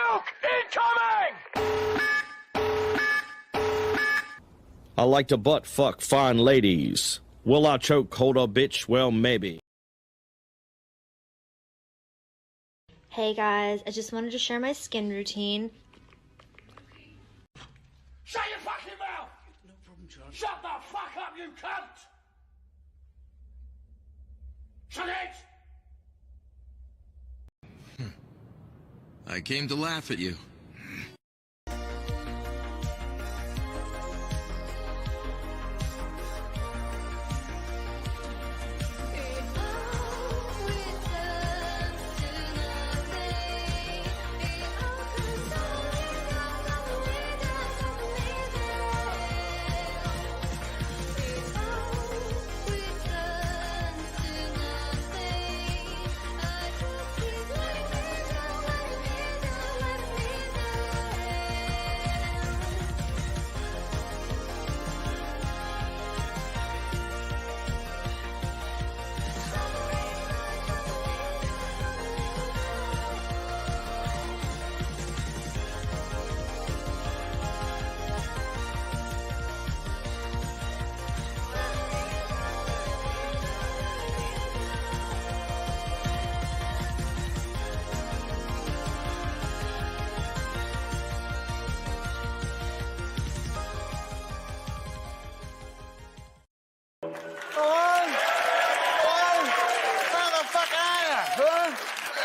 Nuke incoming! I like to butt fuck fine ladies. Will I choke hold a bitch? Well, maybe. Hey guys, I just wanted to share my skin routine. Shut your fucking mouth! No problem, John. Shut the fuck up, you cunt! Shut it! I came to laugh at you.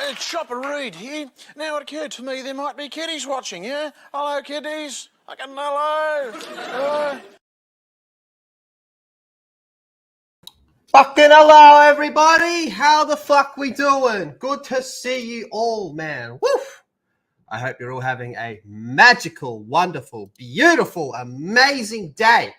It's Chopper Reed here. Now it occurred to me there might be kiddies watching, yeah? Hello, kiddies. Hello. Hello. Fucking hello, everybody. How the fuck we doing? Good to see you all, man. Woof. I hope you're all having a magical, wonderful, beautiful, amazing day.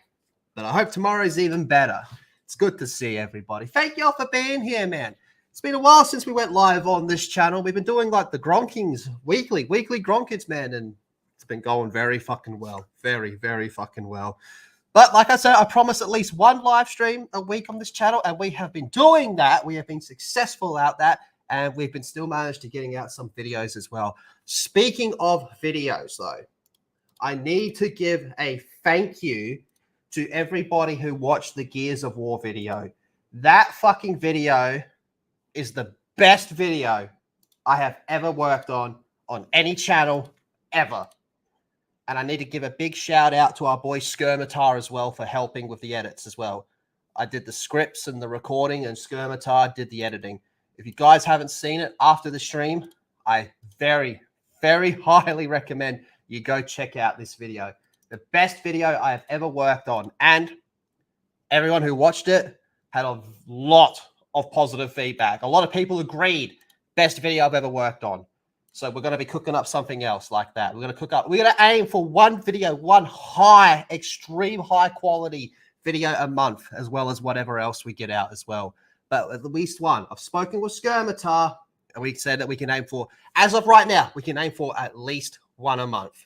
But I hope tomorrow's even better. It's good to see everybody. Thank you all for being here, man. It's been a while since we went live on this channel. We've been doing like the Gronkings weekly Gronkings, man, and it's been going very fucking well. Very, very fucking well. But like I said, I promise at least one live stream a week on this channel, and we have been doing that. We have been successful at that, and we've been still managed to getting out some videos as well. Speaking of videos, though, I need to give a thank you to everybody who watched the Gears of War video. That fucking video is the best video I have ever worked on any channel ever. And I need to give a big shout out to our boy Skirmitar as well for helping with the edits as well. I did the scripts and the recording, and Skirmitar did the editing. If you guys haven't seen it after the stream, I very, very highly recommend you go check out this video. The best video I have ever worked on. And everyone who watched it had a lot of positive feedback. A lot of people agreed, best video I've ever worked on. So we're going to be cooking up something else like that. We're going to aim for one video, one extreme high quality video a month, as well as whatever else we get out as well. But at least one. I've spoken with Skirmitar, and we said that we can aim for, as of right now, we can aim for at least one a month.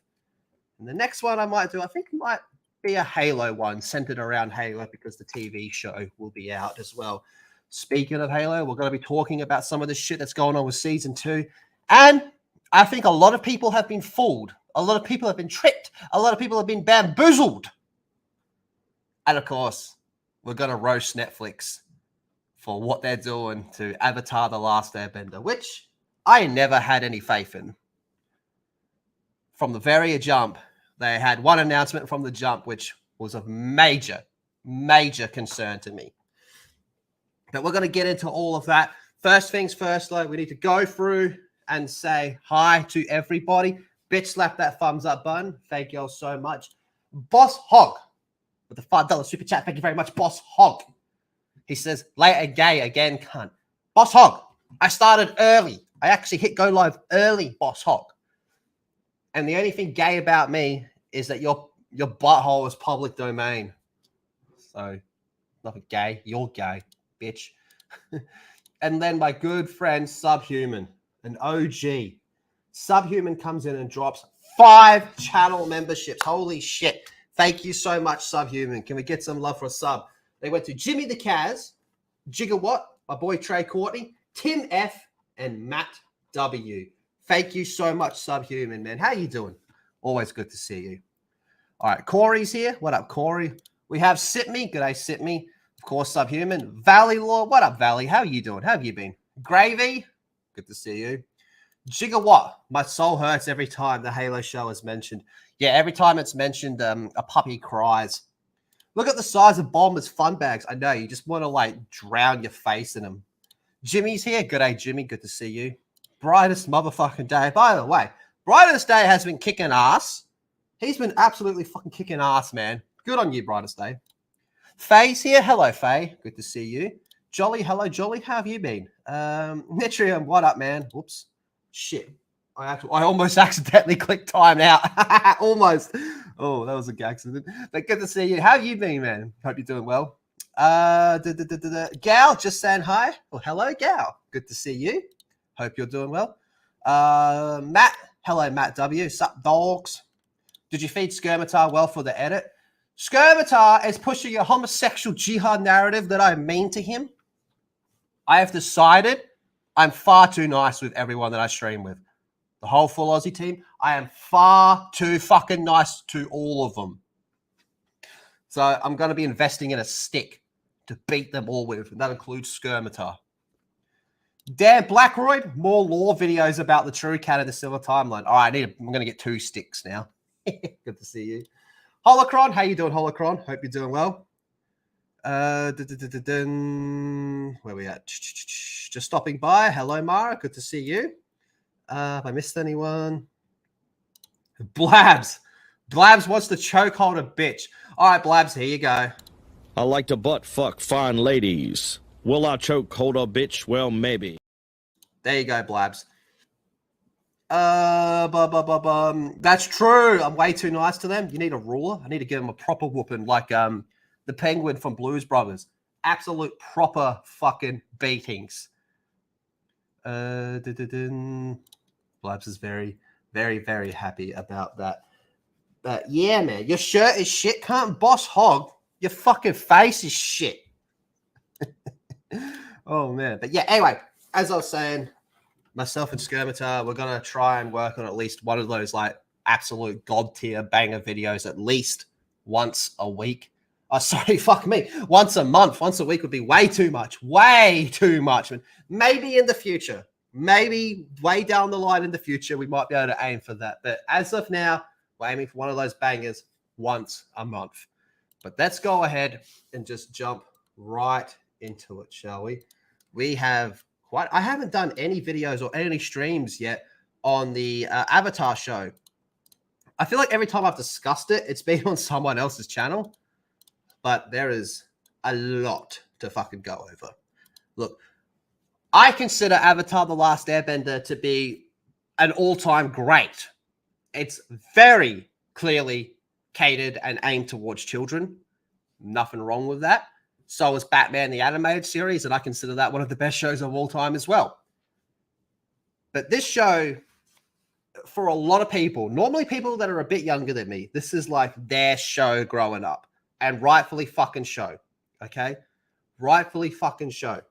And the next one I might do, I think it might be a Halo one, centered around Halo, because the TV show will be out as well. Speaking of Halo, we're going to be talking about some of the shit that's going on with Season 2. And I think a lot of people have been fooled. A lot of people have been tricked. A lot of people have been bamboozled. And of course, we're going to roast Netflix for what they're doing to Avatar: The Last Airbender, which I never had any faith in. From the very jump, they had one announcement from the jump, which was of major, major concern to me. But we're going to get into all of that. First things first, though, we need to go through and say hi to everybody. Bitch, slap that thumbs up button. Thank you all so much. Boss Hog with the $5 super chat. Thank you very much, Boss Hog. He says, later gay again, cunt. Boss Hog, I started early. I actually hit go live early, Boss Hog. And the only thing gay about me is that your butthole is public domain. So, nothing gay. You're gay, bitch. And then my good friend Subhuman, an OG. Subhuman comes in and drops 5 channel memberships. Holy shit. Thank you so much, Subhuman. Can we get some love for a sub? They went to Jimmy the Kaz, Gigawatt, my boy Trey Courtney, Tim F, and Matt W. Thank you so much, Subhuman, man. How you doing? Always good to see you. All right, Corey's here. What up, Corey? We have Sitme. G'day, Sitme. Of course, Subhuman. Valley Law. What up, Valley? How you doing? How have you been? Gravy. Good to see you. Gigawatt. My soul hurts every time the Halo show is mentioned. Yeah, every time it's mentioned, a puppy cries. Look at the size of Bombers fun bags. I know, you just want to, like, drown your face in them. Jimmy's here. G'day, Jimmy. Good to see you. Brightest motherfucking day. By the way, Brightest Day has been kicking ass. He's been absolutely fucking kicking ass, man. Good on you, Brightest Day. Faye's here. Hello, Faye. Good to see you. Jolly. Hello, Jolly. How have you been? Nitrium. What up, man? Whoops. Shit. I almost accidentally clicked time out. Almost. Oh, that was a accident. But good to see you. How have you been, man? Hope you're doing well. Gal, just saying hi. Well, hello, Gal. Good to see you. Hope you're doing well. Matt. Hello, Matt W. Sup, dogs? Did you feed Skirmitar well for the edit? Skirmitar is pushing a homosexual jihad narrative that I mean to him. I have decided I'm far too nice with everyone that I stream with. The whole Full Aussie team, I am far too fucking nice to all of them. So I'm going to be investing in a stick to beat them all with. And that includes Skirmitar. Dan Blackroyd, more lore videos about the True Canada Silver timeline. All right, I'm going to get 2 sticks now. Good to see you. Holocron, how you doing, Holocron? Hope you're doing well. Where we at? Just stopping by. Hello, Mara. Good to see you. Have I missed anyone? Blabs. Blabs wants to chokehold a bitch. All right, Blabs, here you go. I like to butt fuck fine ladies. Will I choke hold a bitch? Well, maybe. There you go, Blabs. That's true. I'm way too nice to them. You need a ruler. I need to give them a proper whooping like the Penguin from Blues Brothers. Absolute proper fucking beatings. Blabs is very, very, very happy about that. But yeah, man, your shirt is shit. Can't boss hog. Your fucking face is shit. Oh, man. But yeah, anyway, as I was saying, myself and Skirmitar, we're going to try and work on at least one of those, like, absolute god tier banger videos at least once a week. Oh, sorry, fuck me. Once a month, once a week would be way too much. Way too much. Maybe in the future. Maybe way down the line in the future, we might be able to aim for that. But as of now, we're aiming for one of those bangers once a month. But let's go ahead and just jump right into it, shall we? We have I haven't done any videos or any streams yet on the Avatar show. I feel like every time I've discussed it, it's been on someone else's channel. But there is a lot to fucking go over. Look, I consider Avatar The Last Airbender to be an all-time great. It's very clearly catered and aimed towards children. Nothing wrong with that. So is Batman the Animated Series, and I consider that one of the best shows of all time as well. But this show, for a lot of people, normally people that are a bit younger than me, this is like their show growing up. And rightfully fucking show. Okay? Rightfully fucking show.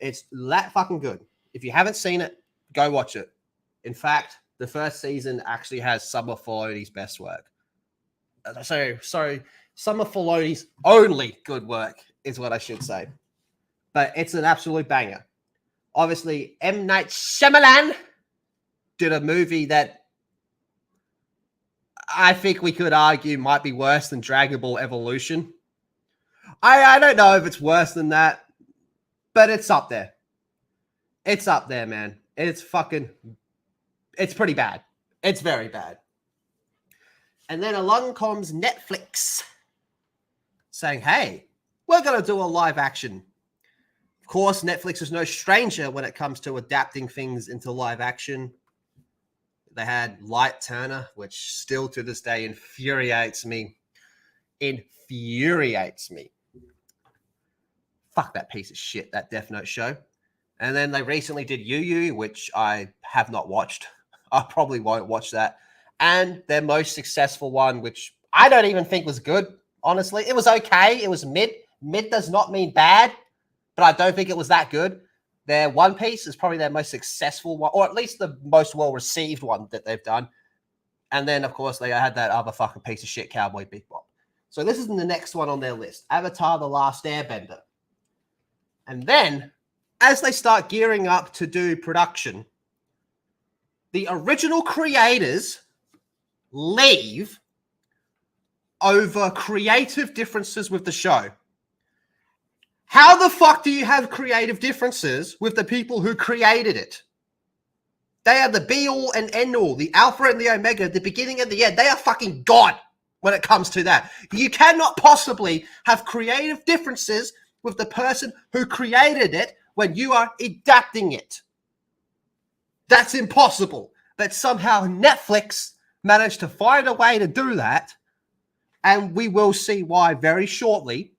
It's that fucking good. If you haven't seen it, go watch it. In fact, the first season actually has some of Filoni's best work. Sorry, some of Filoni's only good work is what I should say. But it's an absolute banger. Obviously, M. Night Shyamalan did a movie that I think we could argue might be worse than Dragon Ball Evolution. I don't know if it's worse than that, but it's up there. It's up there, man. It's pretty bad. It's very bad. And then along comes Netflix saying, hey, we're going to do a live action. Of course, Netflix is no stranger when it comes to adapting things into live action. They had Light Turner, which still to this day infuriates me. Fuck that piece of shit, that Death Note show. And then they recently did Yu Yu, which I have not watched. I probably won't watch that. And their most successful one, which I don't even think was good, honestly. It was okay. It was mid. Mid does not mean bad, but I don't think it was that good. Their One Piece is probably their most successful one, or at least the most well-received one that they've done. And then, of course, they had that other fucking piece of shit, Cowboy Bebop. So this is the next one on their list, Avatar: The Last Airbender. And then, as they start gearing up to do production, the original creators leave over creative differences with the show. How the fuck do you have creative differences with the people who created it? They are the be-all and end-all, the alpha and the omega, the beginning and the end. They are fucking God when it comes to that. You cannot possibly have creative differences with the person who created it when you are adapting it. That's impossible. But somehow Netflix managed to find a way to do that, and we will see why very shortly.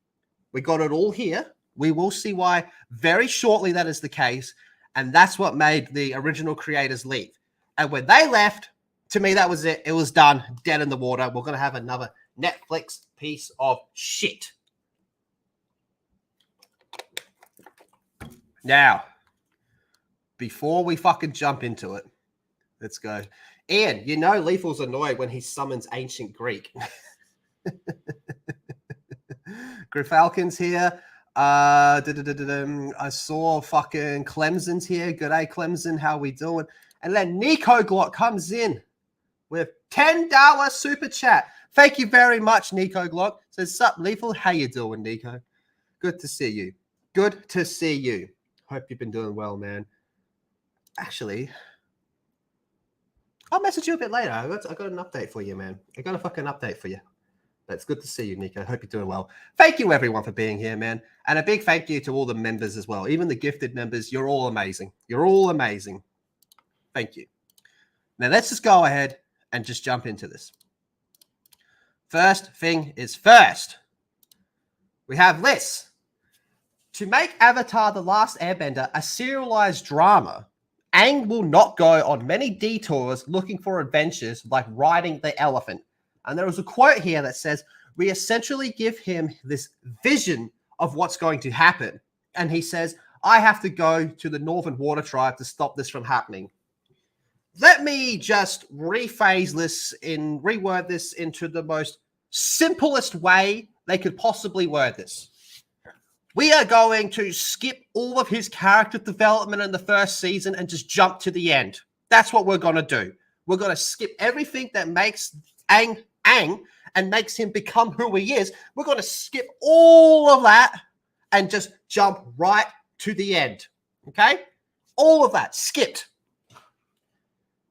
We got it all here. We will see why very shortly that is the case, and that's what made the original creators leave. And when they left, to me, that was it. It was done, dead in the water. We're going to have another Netflix piece of shit. Now, before we fucking jump into it, let's go. Ian, you know Lethal's annoyed when he summons ancient Greek. Griffalcon's here. I saw fucking Clemson's here. Good day, Clemson. How we doing? And then Nico Glock comes in with $10 super chat. Thank you very much, Nico Glock. Says, sup, Lethal? How you doing, Nico? Good to see you. Good to see you. Hope you've been doing well, man. Actually, I'll message you a bit later. I got an update for you, man. I got a fucking update for you. But it's good to see you, Nico. Hope you're doing well. Thank you, everyone, for being here, man. And a big thank you to all the members as well. Even the gifted members, you're all amazing. You're all amazing. Thank you. Now, let's just go ahead and just jump into this. First thing is first. We have this. To make Avatar: The Last Airbender a serialized drama, Aang will not go on many detours looking for adventures like riding the elephant. And there was a quote here that says, we essentially give him this vision of what's going to happen. And he says, I have to go to the Northern Water Tribe to stop this from happening. Let me just reword this into the most simplest way they could possibly word this. We are going to skip all of his character development in the first season and just jump to the end. That's what we're going to do. We're going to skip everything that makes Aang and makes him become who he is. We're going to skip all of that and just jump right to the end. Okay? All of that skipped.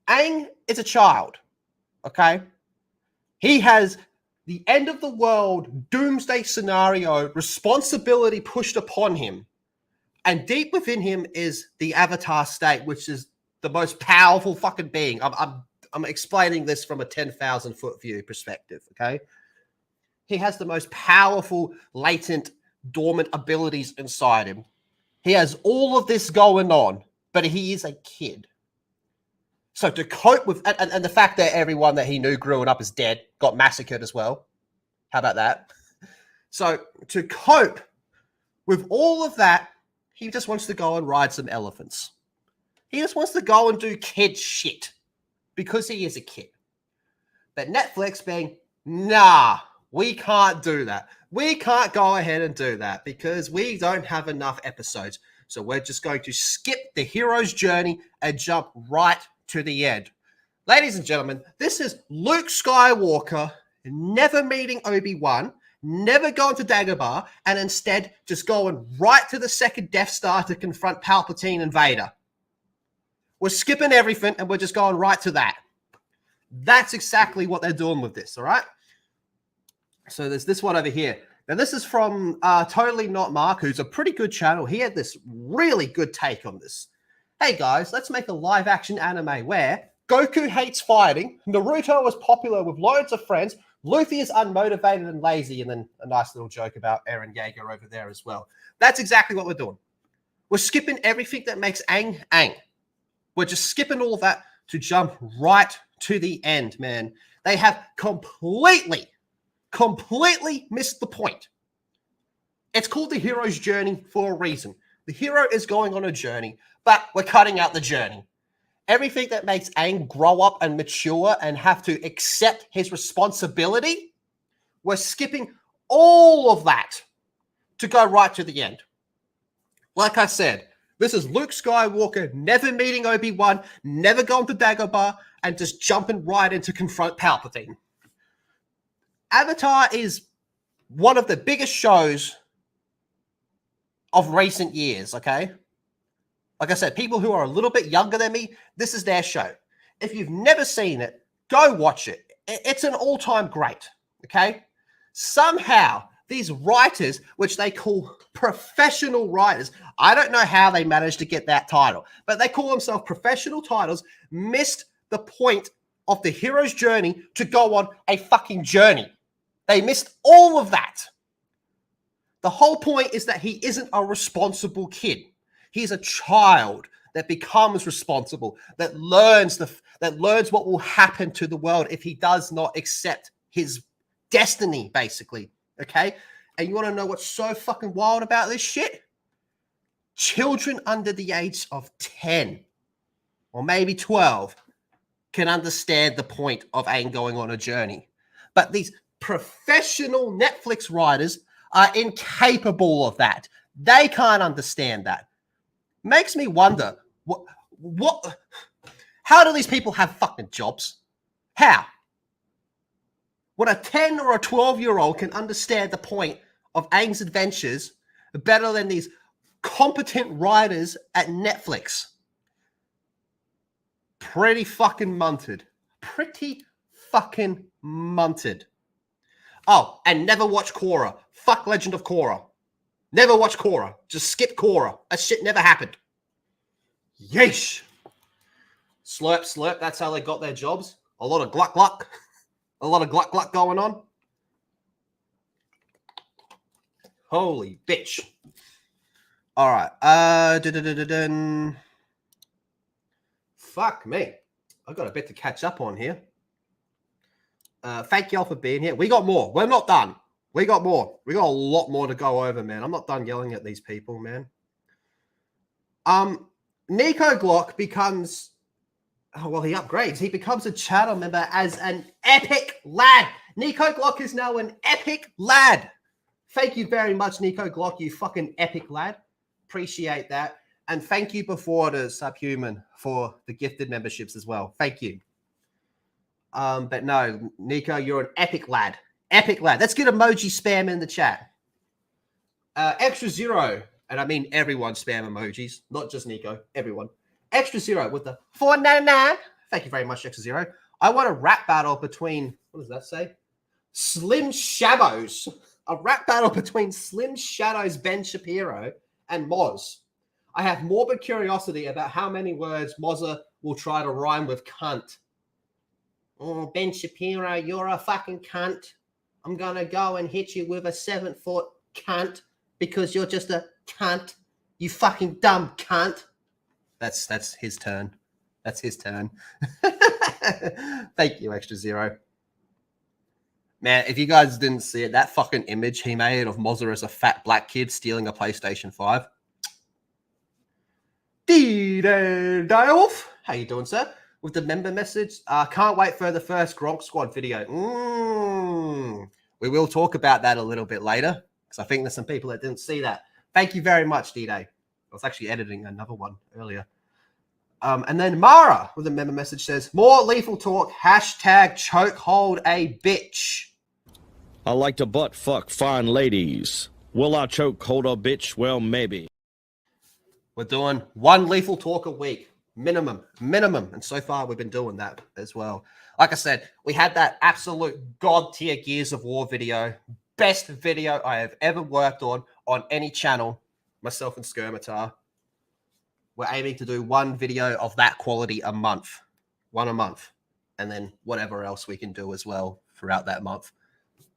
Aang is a child. Okay? He has the end of the world doomsday scenario responsibility pushed upon him. And deep within him is the Avatar state, which is the most powerful fucking being. I'm explaining this from a 10,000 foot view perspective, okay? He has the most powerful, latent, dormant abilities inside him. He has all of this going on, but he is a kid. So to cope with, and the fact that everyone that he knew growing up is dead, got massacred as well. How about that? So to cope with all of that, he just wants to go and ride some elephants. He just wants to go and do kid shit. Because he is a kid. But Netflix being, nah, we can't do that. We can't go ahead and do that because we don't have enough episodes. So we're just going to skip the hero's journey and jump right to the end. Ladies and gentlemen, this is Luke Skywalker never meeting Obi-Wan, never going to Dagobah, and instead just going right to the second Death Star to confront Palpatine and Vader. We're skipping everything, and we're just going right to that. That's exactly what they're doing with this, all right? So there's this one over here. Now, this is from Totally Not Mark, who's a pretty good channel. He had this really good take on this. Hey, guys, let's make a live-action anime where Goku hates fighting, Naruto is popular with loads of friends, Luffy is unmotivated and lazy, and then a nice little joke about Eren Yeager over there as well. That's exactly what we're doing. We're skipping everything that makes Aang Aang. We're just skipping all of that to jump right to the end, man. They have completely missed the point. It's called the hero's journey for a reason. The hero is going on a journey, but we're cutting out the journey. Everything that makes Aang grow up and mature and have to accept his responsibility, we're skipping all of that to go right to the end. Like I said, this is Luke Skywalker never meeting Obi-Wan, never going to Dagobah, and just jumping right in to confront Palpatine. Avatar is one of the biggest shows of recent years, okay? Like I said, people who are a little bit younger than me, this is their show. If you've never seen it, go watch it. It's an all-time great, okay? Somehow, these writers, which they call professional writers, I don't know how they managed to get that title, but they call themselves professional titles, missed the point of the hero's journey to go on a fucking journey. They missed all of that. The whole point is that he isn't a responsible kid. He's a child that becomes responsible, that learns what will happen to the world if he does not accept his destiny, basically. Okay? And you want to know what's so fucking wild about this shit? Children under the age of 10 or maybe 12 can understand the point of Aang going on a journey. But these professional Netflix writers are incapable of that. They can't understand that. Makes me wonder, how do these people have fucking jobs? How? When a 10 or a 12-year-old can understand the point of Aang's adventures better than these competent writers at Netflix. Pretty fucking munted. Pretty fucking munted. Oh, and never watch Korra. Fuck Legend of Korra. Never watch Korra. Just skip Korra. That shit never happened. Yeesh. Slurp, slurp. That's how they got their jobs. A lot of gluck, gluck. A lot of gluck, gluck going on. Holy bitch. All right. Fuck me. I got a bit to catch up on here. Thank y'all for being here. We got more. We're not done. We got more. We got a lot more to go over, man. I'm not done yelling at these people, man. Nico Glock becomes... Oh, well, he upgrades. He becomes a channel member as an epic lad. Nico Glock is now an epic lad. Thank you very much, Nico Glock, you fucking epic lad. Appreciate that. And thank you before to Subhuman for the gifted memberships as well. Thank you. But no, Nico, you're an epic lad. Epic lad. Let's get emoji spam in the chat. Extra Zero, and I mean everyone spam emojis, not just Nico, everyone. Extra Zero with the 499. Thank you very much, Extra Zero. I want a rap battle between, what does that say? Slim Shadows. A rap battle between Slim Shadows, Ben Shapiro, and Moz. I have morbid curiosity about how many words Mozza will try to rhyme with cunt. Oh, Ben Shapiro, you're a fucking cunt. I'm going to go and hit you with a 7-foot cunt because you're just a cunt. You fucking dumb cunt. That's his turn. That's his turn. Thank you, Extra Zero. Man, if you guys didn't see it, that fucking image he made of Mozza as a fat black kid stealing a PlayStation 5. D-Day-Day-Off. How you doing, sir? With the member message. Can't wait for the first Gronk Squad video. We will talk about that a little bit later because I think there's some people that didn't see that. Thank you very much, D-Day. I was actually editing another one earlier. And then Mara with a member message says, more lethal talk, hashtag chokehold a bitch. I like to butt fuck fine ladies. Will I choke hold a bitch? Well, maybe. We're doing one lethal talk a week. Minimum. And so far, we've been doing that as well. Like I said, we had that absolute god tier Gears of War video. Best video I have ever worked on any channel. Myself and Skirmitar. We're aiming to do one video of that quality a month. One a month. And then whatever else we can do as well throughout that month.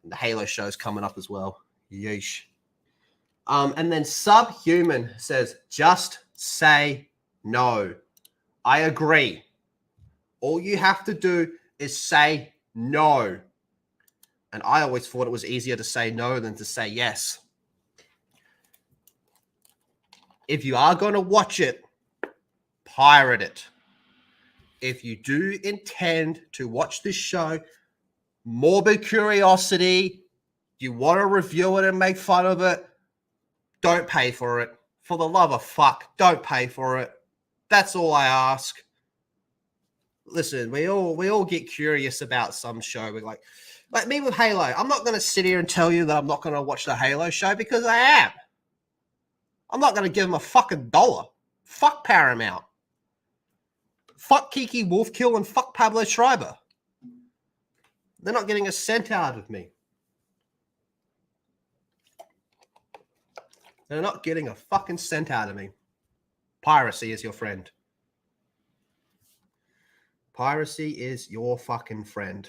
The Halo show's coming up as well. Yeesh. And then Subhuman says, just say no. I agree. All you have to do is say no. And I always thought it was easier to say no than to say yes. if you are going to watch it, pirate it. If you do intend to watch this show, morbid curiosity, you want to review it and make fun of it, don't pay for it. For the love of fuck, don't pay for it. That's all I ask. Listen, we all get curious about some show. We're like me with Halo. I'm not going to sit here and tell you that I'm not going to watch the Halo show because I am. I'm not going to give them a fucking dollar. Fuck Paramount. Fuck Kiki Wolfkill and fuck Pablo Schreiber. They're not getting a cent out of me. They're not getting a fucking cent out of me. Piracy is your friend. Piracy is your fucking friend.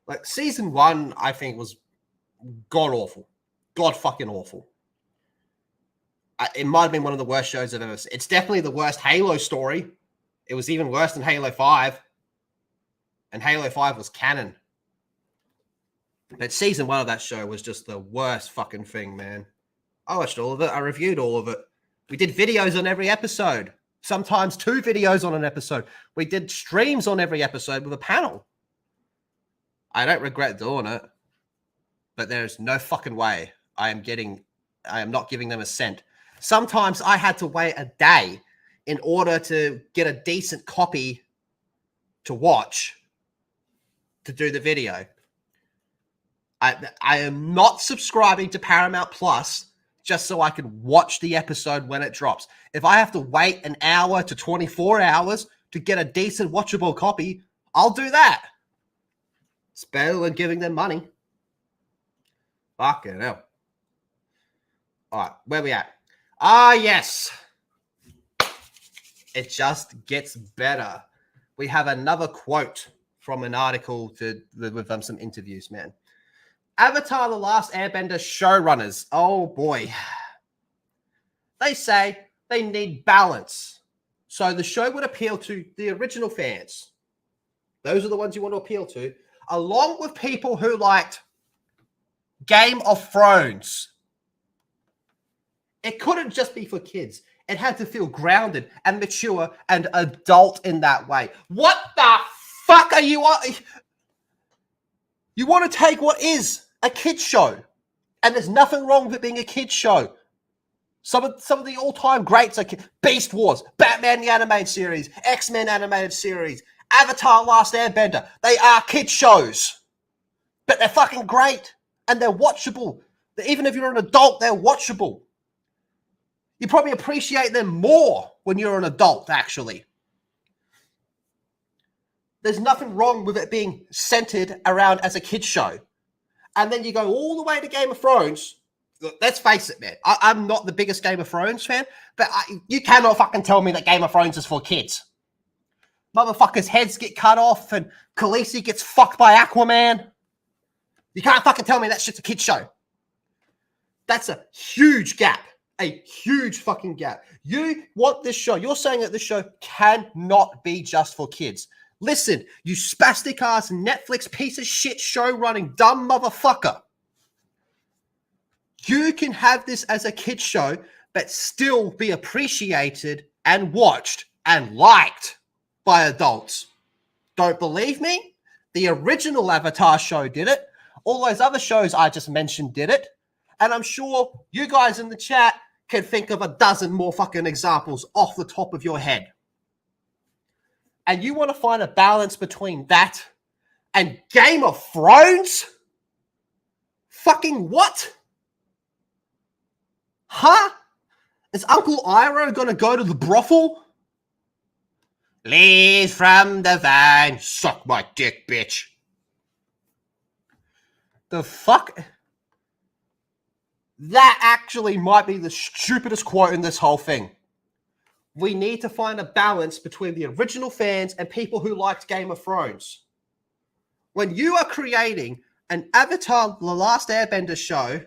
Like, season 1, I think, was god-awful. God-fucking awful. It might have been one of the worst shows I've ever seen. It's definitely the worst Halo story. It was even worse than Halo 5. And Halo 5 was canon. But season 1 of that show was just the worst fucking thing, man. I watched all of it. I reviewed all of it. We did videos on every episode. Sometimes 2 videos on an episode. We did streams on every episode with a panel. I don't regret doing it. But there's no fucking way I am not giving them a cent. Sometimes I had to wait a day in order to get a decent copy to watch to do the video. I am not subscribing to Paramount Plus just so I can watch the episode when it drops. If I have to wait an hour to 24 hours to get a decent watchable copy, I'll do that. It's better than giving them money. Fucking hell. All right, where we at? Ah, yes. It just gets better. We have another quote from an article with some interviews, man. Avatar: The Last Airbender showrunners. Oh, boy. They say they need balance. So the show would appeal to the original fans. Those are the ones you want to appeal to. Along with people who liked Game of Thrones. It couldn't just be for kids. It had to feel grounded and mature and adult in that way. What the fuck are you on? You want to take what is a kid's show, and there's nothing wrong with it being a kid's show. Some of the all-time greats are Beast Wars, Batman the Animated Series, X-Men Animated Series, Avatar: Last Airbender. They are kid shows, but they're fucking great, and they're watchable. Even if you're an adult, they're watchable. You probably appreciate them more when you're an adult, actually. There's nothing wrong with it being centered around as a kid's show. And then you go all the way to Game of Thrones. Let's face it, man. I'm not the biggest Game of Thrones fan, but you cannot fucking tell me that Game of Thrones is for kids. Motherfuckers' heads get cut off and Khaleesi gets fucked by Aquaman. You can't fucking tell me that shit's a kid's show. That's a huge gap. A huge fucking gap. You want this show. You're saying that this show cannot be just for kids. Listen, you spastic ass Netflix piece of shit show running dumb motherfucker. You can have this as a kid's show, but still be appreciated and watched and liked by adults. Don't believe me? The original Avatar show did it. All those other shows I just mentioned did it. And I'm sure you guys in the chat can think of a dozen more fucking examples off the top of your head. And you want to find a balance between that and Game of Thrones? Fucking what? Huh? Is Uncle Iroh going to go to the brothel? Lead from the van. Suck my dick, bitch. The fuck? That actually might be the stupidest quote in this whole thing. We need to find a balance between the original fans and people who liked Game of Thrones. When you are creating an Avatar: The Last Airbender show,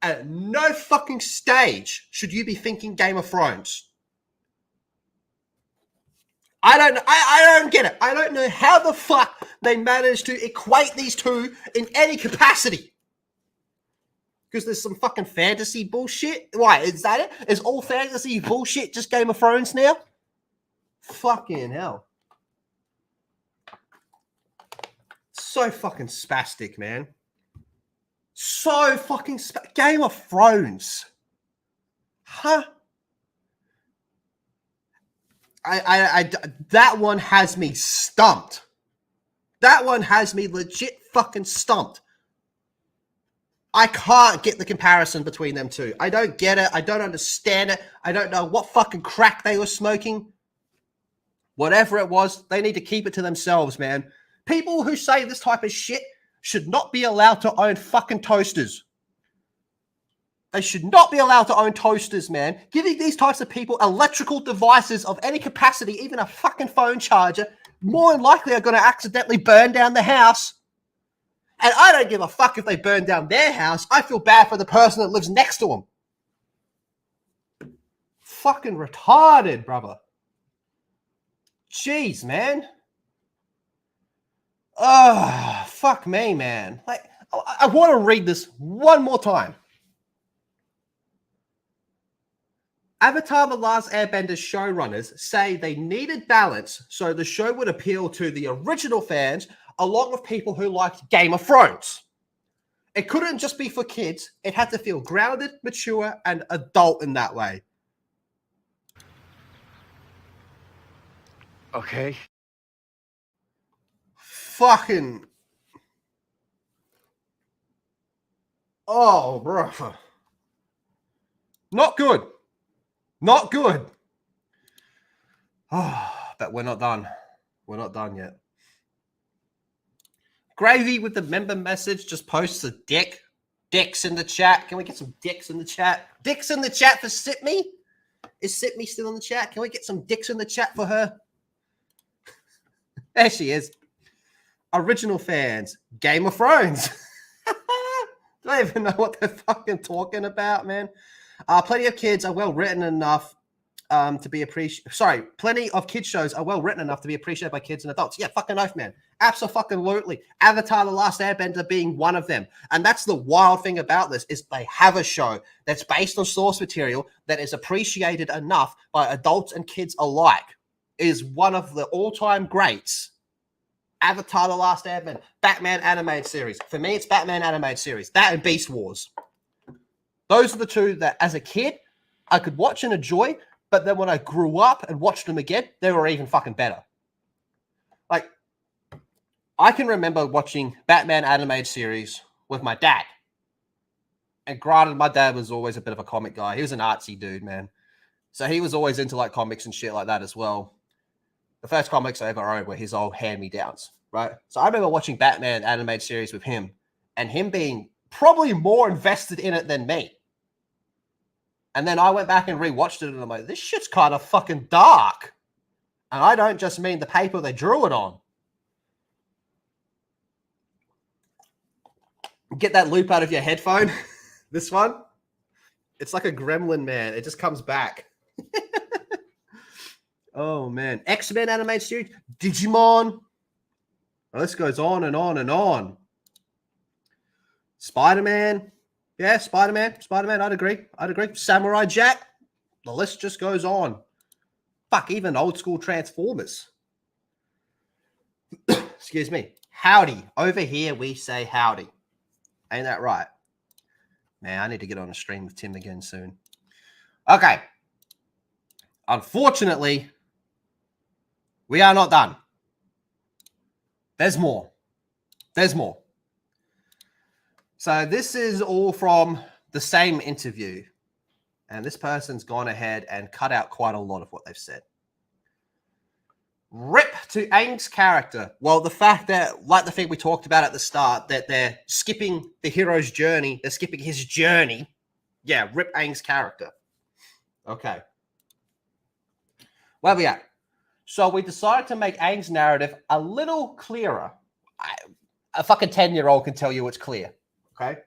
at no fucking stage should you be thinking Game of Thrones. I don't get it. I don't know how the fuck they managed to equate these two in any capacity. Because there's some fucking fantasy bullshit. Why, is that it? Is all fantasy bullshit just Game of Thrones now? Fucking hell. So fucking spastic, man. So fucking Game of Thrones. Huh? That one has me stumped. That one has me legit fucking stumped. I can't get the comparison between them two. I don't get it. I don't understand it. I don't know what fucking crack they were smoking. Whatever it was, they need to keep it to themselves, man. People who say this type of shit should not be allowed to own fucking toasters. They should not be allowed to own toasters, man. Giving these types of people electrical devices of any capacity, even a fucking phone charger, more than likely are going to accidentally burn down the house. And I don't give a fuck if they burn down their house. I feel bad for the person that lives next to them. Fucking retarded, brother. Jeez, man. Oh, fuck me, man. Like, I want to read this one more time. Avatar: The Last Airbender showrunners say they needed balance so the show would appeal to the original fans along with people who liked Game of Thrones. It couldn't just be for kids. It had to feel grounded, mature, and adult in that way. Okay. Fucking... Oh, bro. Not good. Not good. Oh, but we're not done. We're not done yet. Gravy with the member message just posts a dick. Dicks in the chat. Can we get some dicks in the chat? Dicks in the chat for Sitme? Is Sitme still in the chat? Can we get some dicks in the chat for her? There she is. Original fans. Game of Thrones. Do I even know what they're fucking talking about, man? Plenty of kids are well written enough to be appreciated. Sorry, plenty of kids shows are well written enough to be appreciated by kids and adults. Yeah, fucking oath, man. Absolutely. Avatar: The Last Airbender being one of them. And that's the wild thing about this is they have a show that's based on source material that is appreciated enough by adults and kids alike. It is one of the all-time greats. Avatar: The Last Airbender. Batman animated series. For me, it's Batman animated series. That and Beast Wars. Those are the two that, as a kid, I could watch and enjoy, but then when I grew up and watched them again, they were even fucking better. Like, I can remember watching Batman animated series with my dad. And granted, my dad was always a bit of a comic guy. He was an artsy dude, man. So he was always into, like, comics and shit like that as well. The first comics I ever owned were his old hand-me-downs, right? So I remember watching Batman animated series with him and him being probably more invested in it than me. And then I went back and rewatched it and I'm like, this shit's kind of fucking dark. And I don't just mean the paper they drew it on. Get that loop out of your headphone. This one. It's like a gremlin, man. It just comes back. Oh, man. X-Men animated series. Digimon. Oh, this goes on and on and on. Spider-Man. Yeah, Spider-Man. Spider-Man, I'd agree. Samurai Jack. The list just goes on. Fuck, even old school Transformers. Excuse me. Howdy. Over here, we say howdy. Ain't that right? Man, I need to get on a stream with Tim again soon. Okay. Unfortunately, we are not done. There's more. There's more. So this is all from the same interview. And this person's gone ahead and cut out quite a lot of what they've said. Rip to Aang's character. Well, the fact that, like the thing we talked about at the start, that they're skipping the hero's journey, they're skipping his journey. Yeah, rip Aang's character. Okay. Where are we at? So we decided to make Aang's narrative a little clearer. A fucking 10-year-old can tell you it's clear. Okay?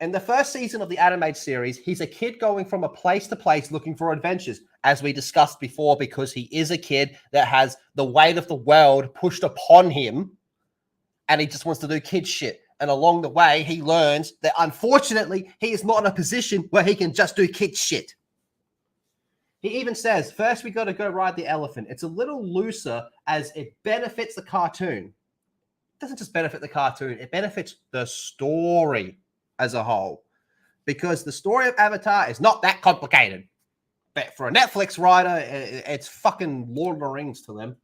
In the first season of the animated series, he's a kid going from a place to place looking for adventures, as we discussed before, because he is a kid that has the weight of the world pushed upon him, and he just wants to do kid shit. And along the way, he learns that unfortunately, he is not in a position where he can just do kid shit. He even says, first we got to go ride the elephant. It's a little looser as it benefits the cartoon. It doesn't just benefit the cartoon, it benefits the story as a whole. Because the story of Avatar is not that complicated. But for a Netflix writer, it's fucking Lord of the Rings to them.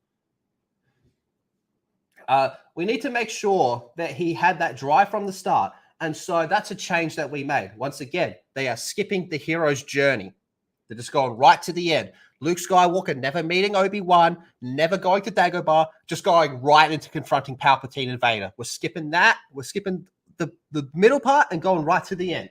We need to make sure that he had that drive from the start. And so that's a change that we made. Once again, they are skipping the hero's journey. They're just going right to the end. Luke Skywalker never meeting Obi-Wan, never going to Dagobah, just going right into confronting Palpatine and Vader. We're skipping that. We're skipping the middle part and going right to the end.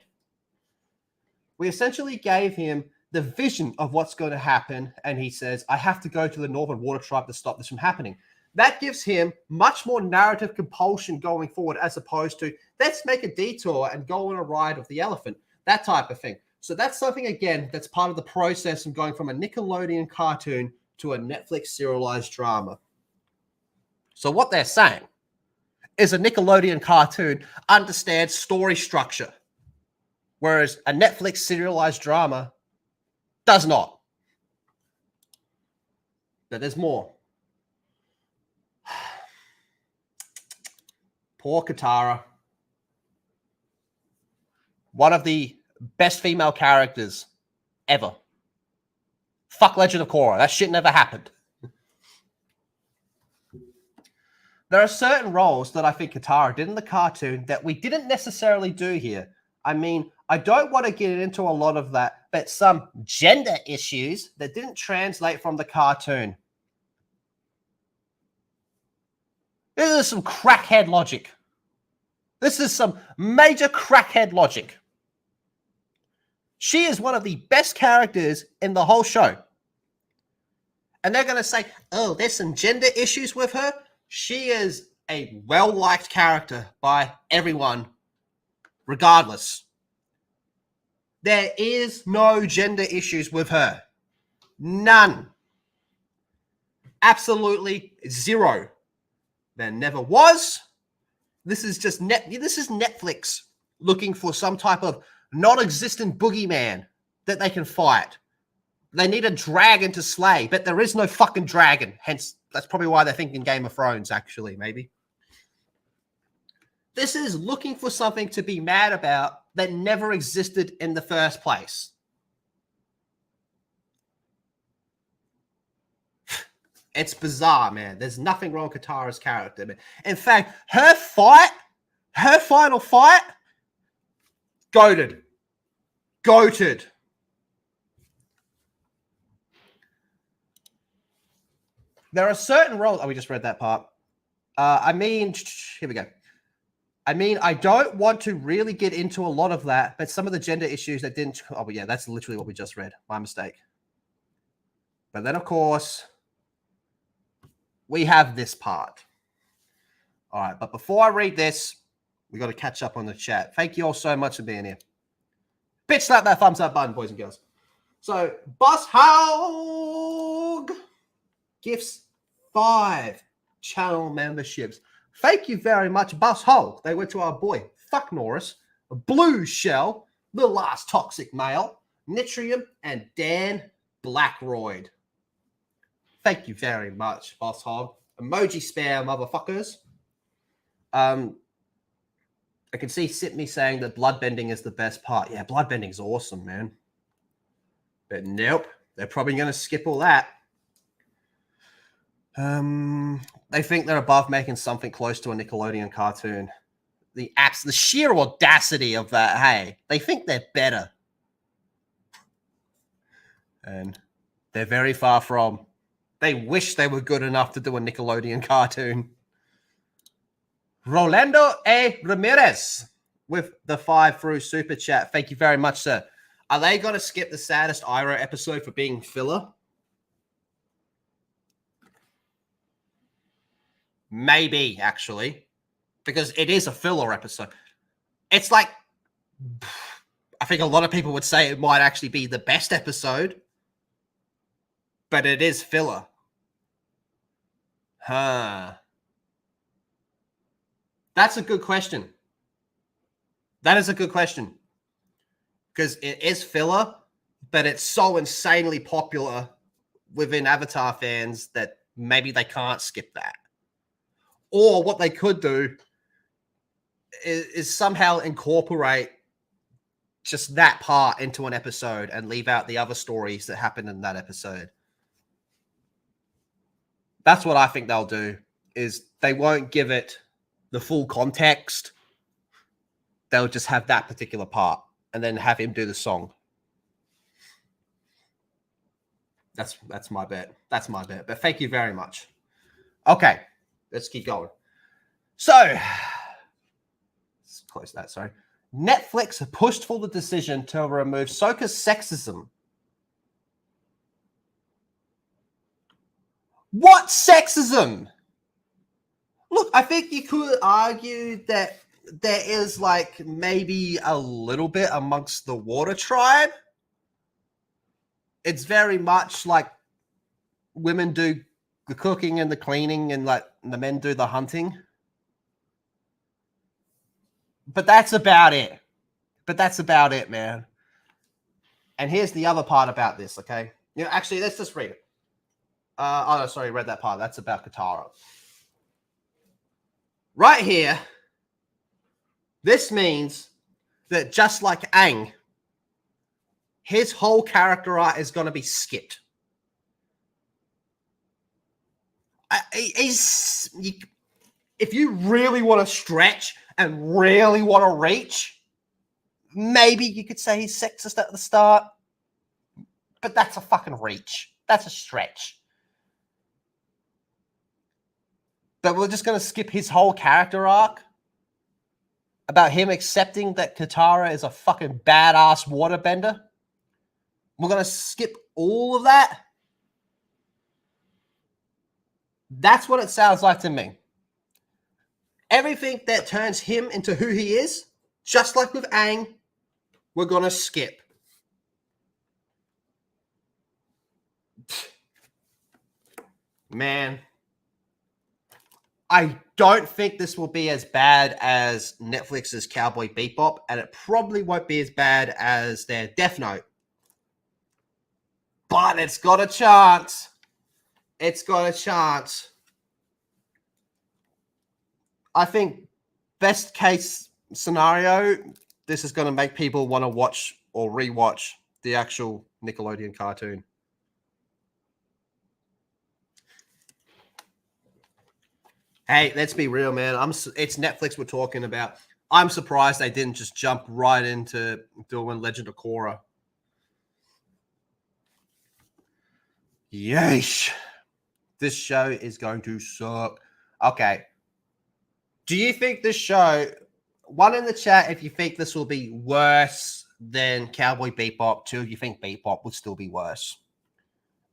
We essentially gave him the vision of what's going to happen. And he says, I have to go to the Northern Water Tribe to stop this from happening. That gives him much more narrative compulsion going forward, as opposed to let's make a detour and go on a ride of the elephant, that type of thing. So that's something, again, that's part of the process of going from a Nickelodeon cartoon to a Netflix serialized drama. So what they're saying is a Nickelodeon cartoon understands story structure, whereas a Netflix serialized drama does not. But there's more. Poor Katara. One of the best female characters ever. Fuck Legend of Korra. That shit never happened. There are certain roles that I think Katara did in the cartoon that we didn't necessarily do here. I mean, I don't want to get into a lot of that, but some gender issues that didn't translate from the cartoon. This is some crackhead logic. This is some major crackhead logic. She is one of the best characters in the whole show. And they're going to say, oh, there's some gender issues with her. She is a well-liked character by everyone, regardless. There is no gender issues with her. None. Absolutely zero. There never was. This is just Netflix looking for some type of non-existent boogeyman that they can fight. They need a dragon to slay, but there is no fucking dragon. Hence, that's probably why they're thinking Game of Thrones, actually, maybe. This is looking for something to be mad about that never existed in the first place. It's bizarre, man. There's nothing wrong with Katara's character, man. In fact, her final fight, goated. There are certain roles. Oh, we just read that part. Here we go. I mean, I don't want to really get into a lot of that, but some of the gender issues that didn't. Oh, but yeah, that's literally what we just read. My mistake. But then, of course, we have this part. All right, but before I read this, we got to catch up on the chat. Thank you all so much for being here. Bitch, slap that thumbs up button, boys and girls. So, Boss Hog gifts 5 channel memberships. Thank you very much, Boss Hog. They went to our boy, Fuck Norris, Blue Shell, The Last Toxic Male, Nitrium, and Dan Blackroyd. Thank you very much, Boss Hog. Emoji spam, motherfuckers. I can see Sydney saying that bloodbending is the best part. Yeah, bloodbending's awesome, man. But nope, they're probably going to skip all that. They think they're above making something close to a Nickelodeon cartoon. The sheer audacity of that, hey, they think they're better. And they're very far from. They wish they were good enough to do a Nickelodeon cartoon. Rolando A. Ramirez with the 5 through super chat. Thank you very much, sir. Are they going to skip the saddest Iroh episode for being filler? Maybe, actually. Because it is a filler episode. It's like, I think a lot of people would say it might actually be the best episode. But it is filler. Huh. That's a good question. That is a good question. Because it is filler, but it's so insanely popular within Avatar fans that maybe they can't skip that. Or what they could do is somehow incorporate just that part into an episode and leave out the other stories that happened in that episode. That's what I think they'll do, is they won't give it the full context. They'll just have that particular part and then have him do the song. That's my bet. That's my bet. But thank you very much. Okay, let's keep going. So, let's close that, sorry. Netflix pushed for the decision to remove Sokka's sexism. What sexism? Look, I think you could argue that there is like maybe a little bit amongst the water tribe. It's very much like women do the cooking and the cleaning and like the men do the hunting. But that's about it. Man. And here's the other part about this, okay? You know, actually, let's just read it. Oh, no, sorry, read that part. That's about Katara. Right here, this means that just like Aang, his whole character arc is going to be skipped. If you really want to stretch and really want to reach, maybe you could say he's sexist at the start, but that's a fucking reach. That's a stretch. But we're just going to skip his whole character arc about him accepting that Katara is a fucking badass waterbender. We're going to skip all of that. That's what it sounds like to me. Everything that turns him into who he is, just like with Aang, we're going to skip. Man, I don't think this will be as bad as Netflix's Cowboy Bebop, and it probably won't be as bad as their Death Note. But it's got a chance. It's got a chance. I think best case scenario, this is going to make people want to watch or rewatch the actual Nickelodeon cartoon. Hey, let's be real, man. It's Netflix we're talking about. I'm surprised they didn't just jump right into doing Legend of Korra. Yeesh. This show is going to suck. Okay. Do you think this show, one in the chat if you think this will be worse than Cowboy Bebop, two if you think Bebop would still be worse.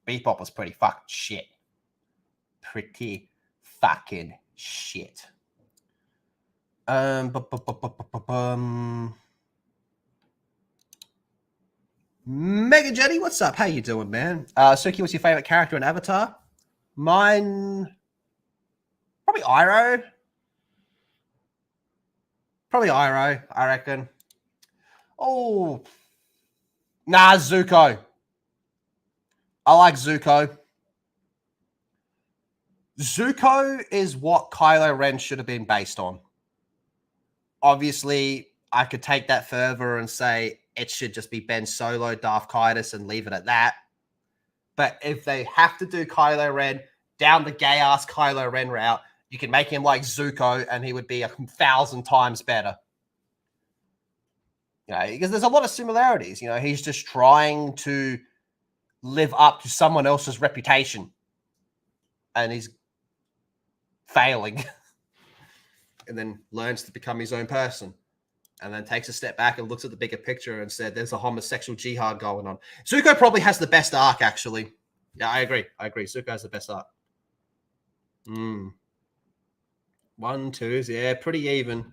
Bebop was pretty fucking shit. Pretty fucking shit. Mega Jetty, what's up? How you doing, man? Suki, what's your favorite character in Avatar? Mine, probably Iroh. Probably Iroh, I reckon. Oh, nah, Zuko. I like Zuko. Zuko is what Kylo Ren should have been based on. Obviously, I could take that further and say it should just be Ben Solo, Darth Caedus, and leave it at that. But if they have to do Kylo Ren down the gay-ass Kylo Ren route, you can make him like Zuko, and he would be 1,000 times better. You know, because there's a lot of similarities. You know, he's just trying to live up to someone else's reputation, and he's failing, and then learns to become his own person, and then takes a step back and looks at the bigger picture and said, "There's a homosexual jihad going on." Zuko probably has the best arc, actually. Yeah, I agree. Zuko has the best arc. 1, 2s, yeah, pretty even.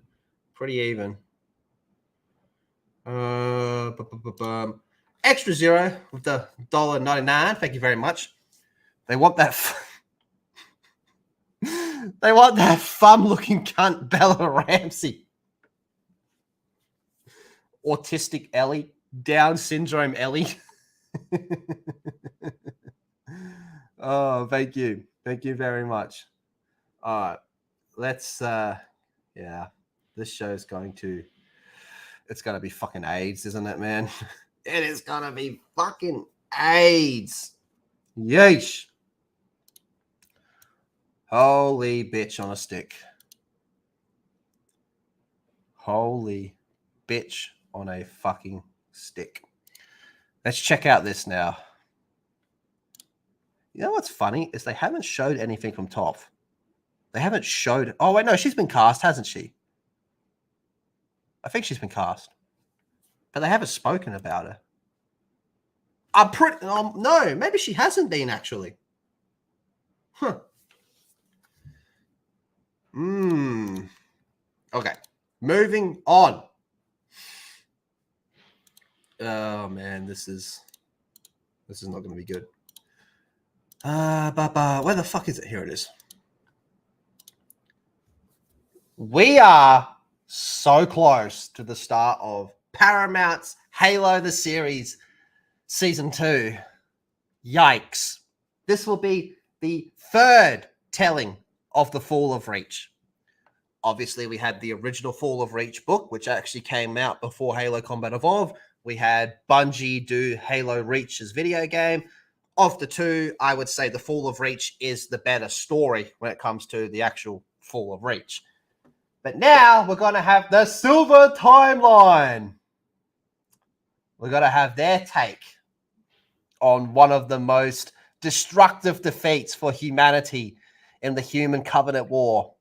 Extra Zero with the $1.99. Thank you very much. They want that. They want that fun-looking cunt Bella Ramsey. autistic Ellie, Down syndrome Ellie. Oh, thank you. Thank you very much. All right. Let's yeah. This show is it's gonna be fucking AIDS, isn't it, man? It is gonna be fucking AIDS. Yeesh. Holy bitch on a stick. Holy bitch on a fucking stick. Let's check out this now. You know what's funny is they haven't showed anything from Toph. They haven't showed. Oh wait, no, she's been cast, hasn't she? I think she's been cast, but they haven't spoken about her. I'm pretty. No, maybe she hasn't been actually. Huh. Okay, moving on. Oh man, this is not going to be good. Where the fuck is it? Here it is. We are so close to the start of Paramount's Halo the Series Season 2. Yikes. This will be the third telling of the Fall of Reach. Obviously, we had the original Fall of Reach book, which actually came out before Halo Combat Evolved. We had Bungie do Halo Reach's video game. Of the two, I would say the Fall of Reach is the better story when it comes to the actual Fall of Reach. But now we're going to have the Silver Timeline. We're going to have their take on one of the most destructive defeats for humanity in the Human Covenant War,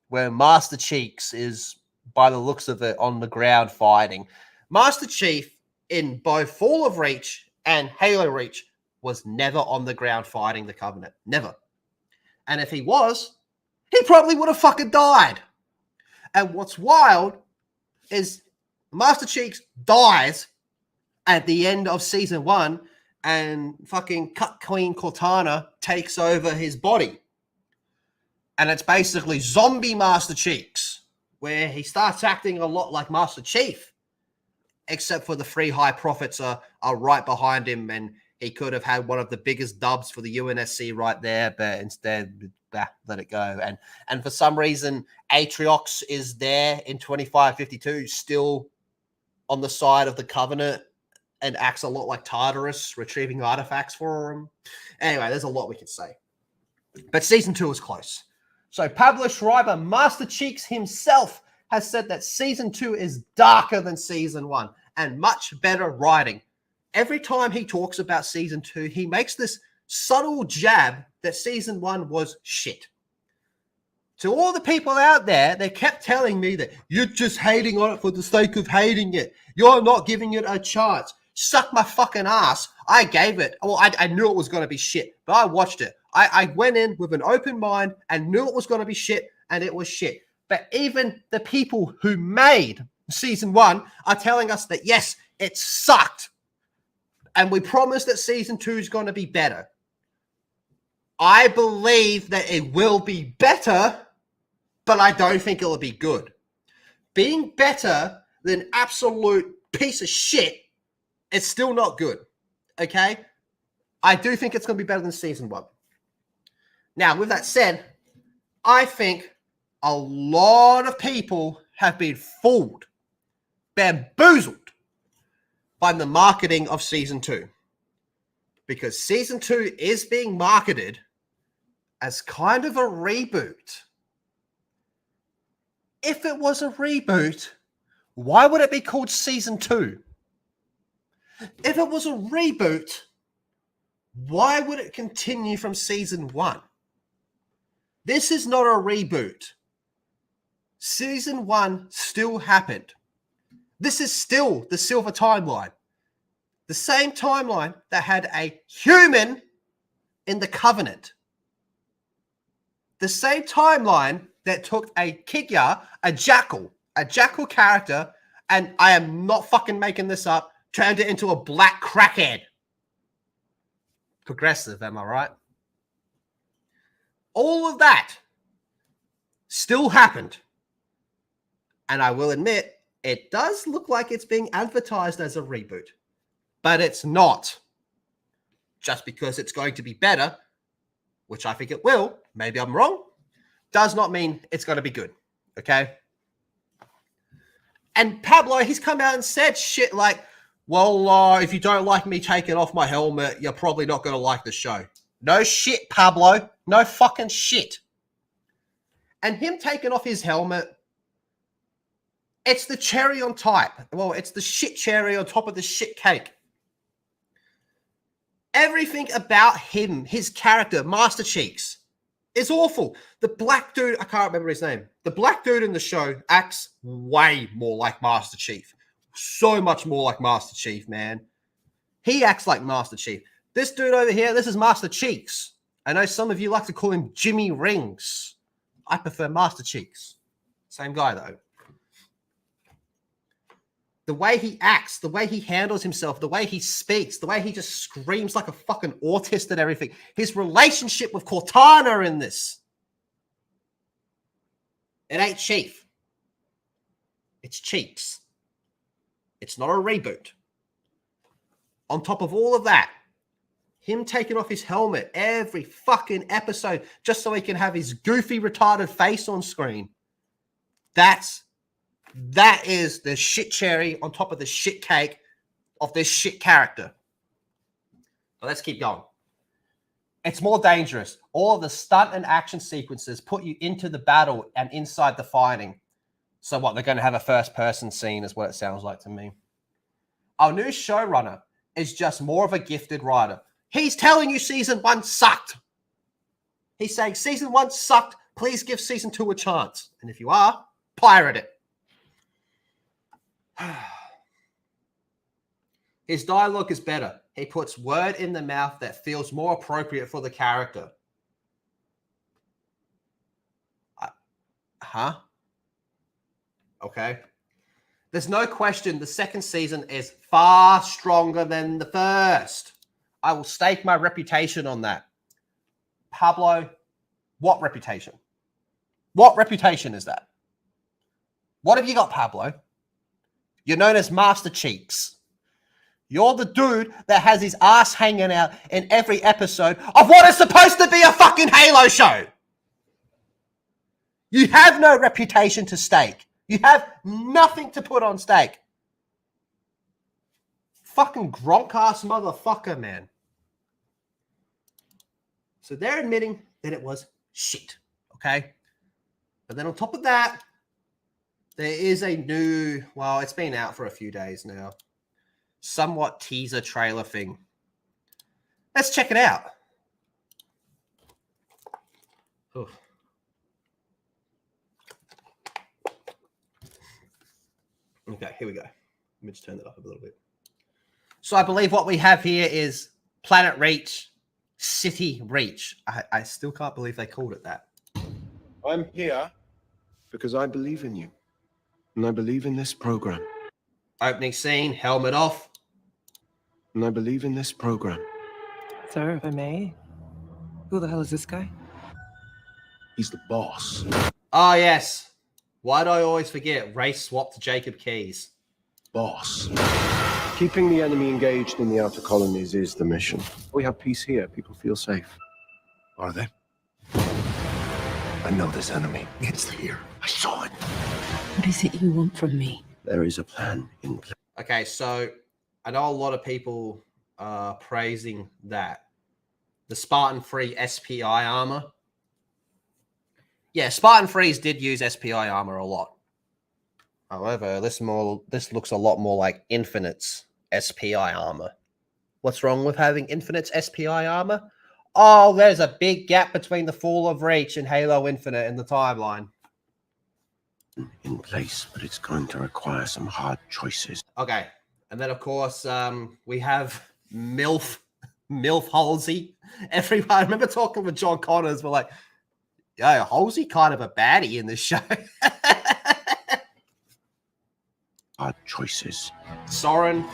where Master Chief is, by the looks of it, on the ground fighting. Master Chief, in both Fall of Reach and Halo Reach, was never on the ground fighting the Covenant. Never. And if he was, he probably would have fucking died. And what's wild is Master Chief dies at the end of Season 1 and fucking Cut Queen Cortana takes over his body. And it's basically zombie Master Chief, where he starts acting a lot like Master Chief, except for the three high prophets are right behind him, and he could have had one of the biggest dubs for the UNSC right there, but instead, let it go. And for some reason, Atriox is there in 2552, still on the side of the Covenant, and acts a lot like Tartarus, retrieving artifacts for him. Anyway, there's a lot we can say. But Season 2 is close. So Pablo Schreiber, Master Chief himself, has said that Season 2 is darker than Season 1 and much better writing. Every time he talks about Season 2, he makes this subtle jab that Season 1 was shit. To all the people out there, they kept telling me that you're just hating on it for the sake of hating it. You're not giving it a chance. Suck my fucking ass. I gave it. Well, I knew it was going to be shit, but I watched it. I went in with an open mind and knew it was going to be shit, and it was shit. But even the people who made Season 1 are telling us that, yes, it sucked. And we promise that Season 2 is going to be better. I believe that it will be better, but I don't think it'll be good. Being better than absolute piece of shit, it's still not good. Okay? I do think it's going to be better than Season 1. Now, with that said, I think a lot of people have been fooled, bamboozled by the marketing of Season 2. Because Season 2 is being marketed as kind of a reboot. If it was a reboot, why would it be called Season 2? If it was a reboot, why would it continue from Season 1? This is not a reboot. Season 1 still happened. This is still the Silver Timeline. The same timeline that had a human in the Covenant. The same timeline that took a Kikya, a jackal character, and I am not fucking making this up, turned it into a black crackhead. Progressive, am I right? All of that still happened. And I will admit, it does look like it's being advertised as a reboot, but it's not. Just because it's going to be better, which I think it will, maybe I'm wrong, does not mean it's going to be good, okay? And Pablo, he's come out and said shit like, well, if you don't like me taking off my helmet, you're probably not going to like the show. No shit, Pablo. No fucking shit. And him taking off his helmet, it's the cherry on top. Well, it's the shit cherry on top of the shit cake. Everything about him, his character, Master Cheeks, is awful. The black dude, I can't remember his name. The black dude in the show acts way more like Master Chief. So much more like Master Chief, man. He acts like Master Chief. This dude over here, this is Master Cheeks. I know some of you like to call him Jimmy Rings. I prefer Master Cheeks. Same guy, though. The way he acts, the way he handles himself, the way he speaks, the way he just screams like a fucking autist and everything. His relationship with Cortana in this. It ain't Chief. It's Cheeks. It's not a reboot. On top of all of that, him taking off his helmet every fucking episode just so he can have his goofy, retarded face on screen. That is the shit cherry on top of the shit cake of this shit character. So let's keep going. It's more dangerous. All of the stunt and action sequences put you into the battle and inside the fighting. So what, they're going to have a first-person scene is what it sounds like to me. Our new showrunner is just more of a gifted writer. He's telling you season 1 sucked. He's saying season 1 sucked. Please give season 2 a chance. And if you are, pirate it. His dialogue is better. He puts word in the mouth that feels more appropriate for the character. Okay. There's no question the second season is far stronger than the first. I will stake my reputation on that. Pablo, what reputation? What reputation is that? What have you got, Pablo? You're known as Master Cheeks. You're the dude that has his ass hanging out in every episode of what is supposed to be a fucking Halo show. You have no reputation to stake. You have nothing to put on stake. Fucking Gronk-ass motherfucker, man. So they're admitting that it was shit, okay? But then on top of that, there is a new, well, it's been out for a few days now, somewhat teaser trailer thing. Let's check it out. Oof. Okay, here we go. Let me just turn that up a little bit. So I believe what we have here is Planet Reach, City Reach. I still can't believe they called it that. I'm here because I believe in you. And I believe in this program. Opening scene, helmet off. And I believe in this program. Sir, if I may, who the hell is this guy? He's the boss. Oh, yes. Why do I always forget? Race swap to Jacob Keyes. Boss. Keeping the enemy engaged in the outer colonies is the mission. We have peace here. People feel safe. Are they? I know this enemy. It's here. I saw it. What is it you want from me? There is a plan in place. Okay, so I know a lot of people are praising that. The Spartan 3 SPI armor. Yeah, Spartan 3s did use SPI armor a lot. However, this looks a lot more like Infinite's SPI armor. What's wrong with having Infinite's SPI armor? Oh, there's a big gap between the Fall of Reach and Halo Infinite in the timeline. In place, but it's going to require some hard choices. Okay, and then of course we have MILF Halsey. Everyone, I remember talking with John Connors. We're like, yo, Halsey kind of a baddie in this show. Hard choices. Soren.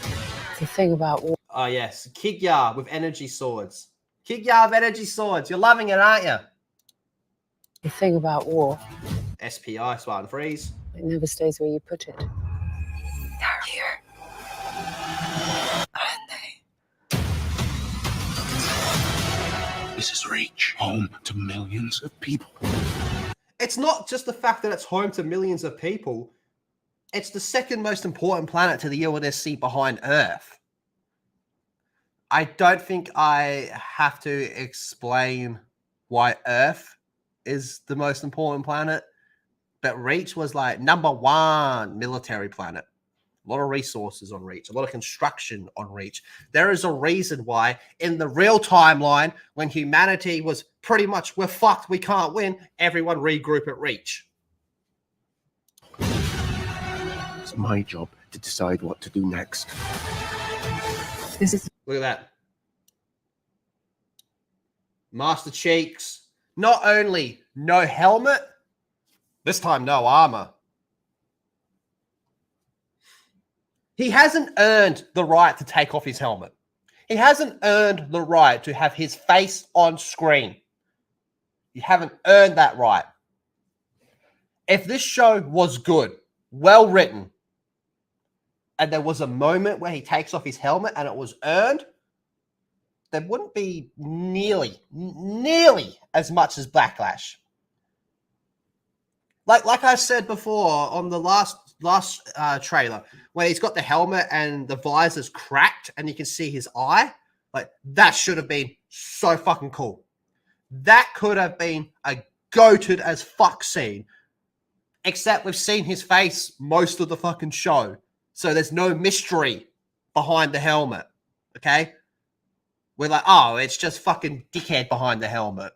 The thing about war. Oh yes, Kigya with energy swords. Kigya with energy swords. You're loving it, aren't you? The thing about war. SPI, Spartan Freeze. It never stays where you put it. This is Reach, home to millions of people. It's not just the fact that it's home to millions of people. It's the second most important planet to the UNSC behind Earth. I don't think I have to explain why Earth is the most important planet, but Reach was like #1 military planet. A lot of resources on Reach, a lot of construction on Reach. There is a reason why in the real timeline, when humanity was pretty much, we're fucked, we can't win, everyone regroup at Reach. It's my job to decide what to do next. This is Look at that. Master Cheeks. Not only no helmet, this time no armor. He hasn't earned the right to take off his helmet. He hasn't earned the right to have his face on screen. You haven't earned that right. If this show was good, well written, and there was a moment where he takes off his helmet and it was earned, there wouldn't be nearly as much as backlash. Like I said before on the last trailer, when he's got the helmet and the visor's cracked and you can see his eye, like that should have been so fucking cool. That could have been a goated as fuck scene. Except we've seen his face most of the fucking show. So there's no mystery behind the helmet. Okay? We're like, oh, it's just fucking dickhead behind the helmet.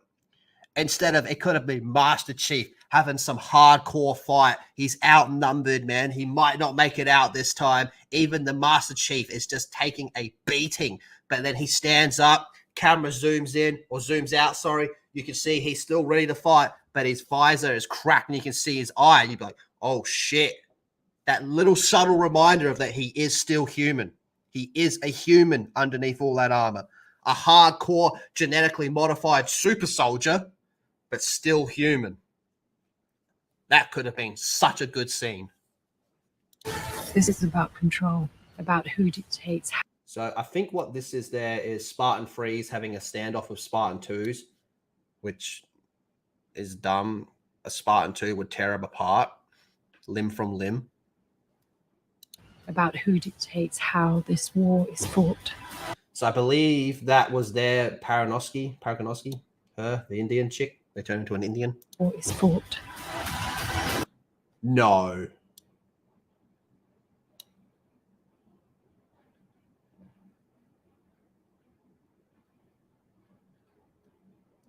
Instead of, it could have been Master Chief having some hardcore fight. He's outnumbered, man. He might not make it out this time. Even the Master Chief is just taking a beating. But then he stands up, camera zooms in, or zooms out, sorry. You can see he's still ready to fight, but his visor is cracked and you can see his eye. And you'd be like, oh shit. That little subtle reminder of that he is still human. He is a human underneath all that armor. A hardcore, genetically modified super soldier, but still human. That could have been such a good scene. This is about control, about who dictates how. So I think what this is there is Spartan 3s having a standoff with Spartan 2s, which is dumb. A Spartan 2 would tear him apart, limb from limb. About who dictates how this war is fought. So I believe that was their Parakoski, her, the Indian chick. They turned into an Indian. War is fought. No.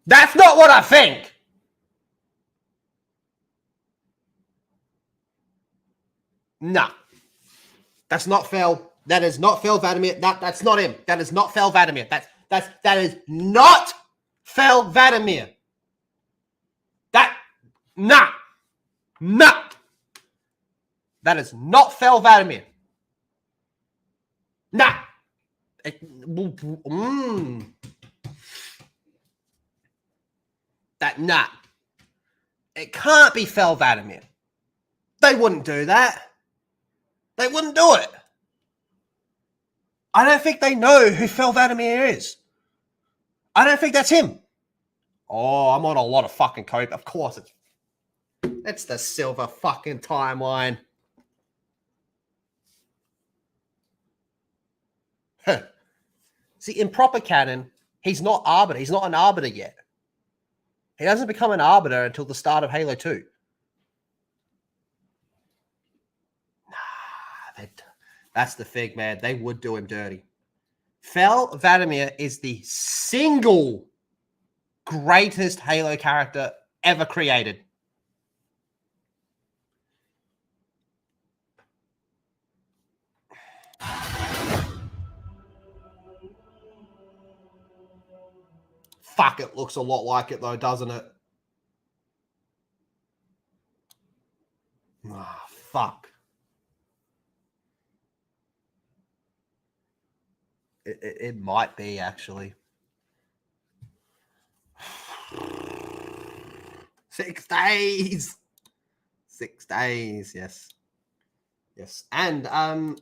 That's not what I think. Nah. That's not Fel. That is not Fel Vladimir. That's not him. That is not Fel Vladimir. That is not Fel Vladimir. Nah. That is not Fel Vladimir. Nah. Nah. It can't be Fel Vladimir. They wouldn't do that. They wouldn't do it. I don't think they know who Fel Vladimir is. I don't think that's him. Oh, I'm on a lot of fucking coke. Of course it's the silver fucking timeline. Huh. See, in proper canon, he's not Arbiter. He's not an Arbiter yet. He doesn't become an Arbiter until the start of Halo 2. That's the thing, man. They would do him dirty. Fel Vladimir is the single greatest Halo character ever created. Fuck, it looks a lot like it though, doesn't it? Ah, fuck. It might be, actually. 6 days. 6 days, yes. Yes. And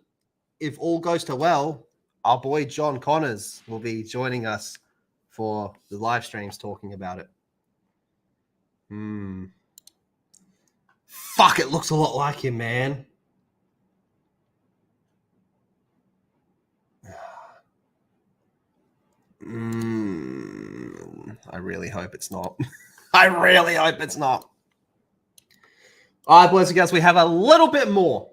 if all goes to well, our boy John Connors will be joining us for the live streams talking about it. Fuck, it looks a lot like him, man. I really hope it's not. I really hope it's not. All right, boys and girls, we have a little bit more.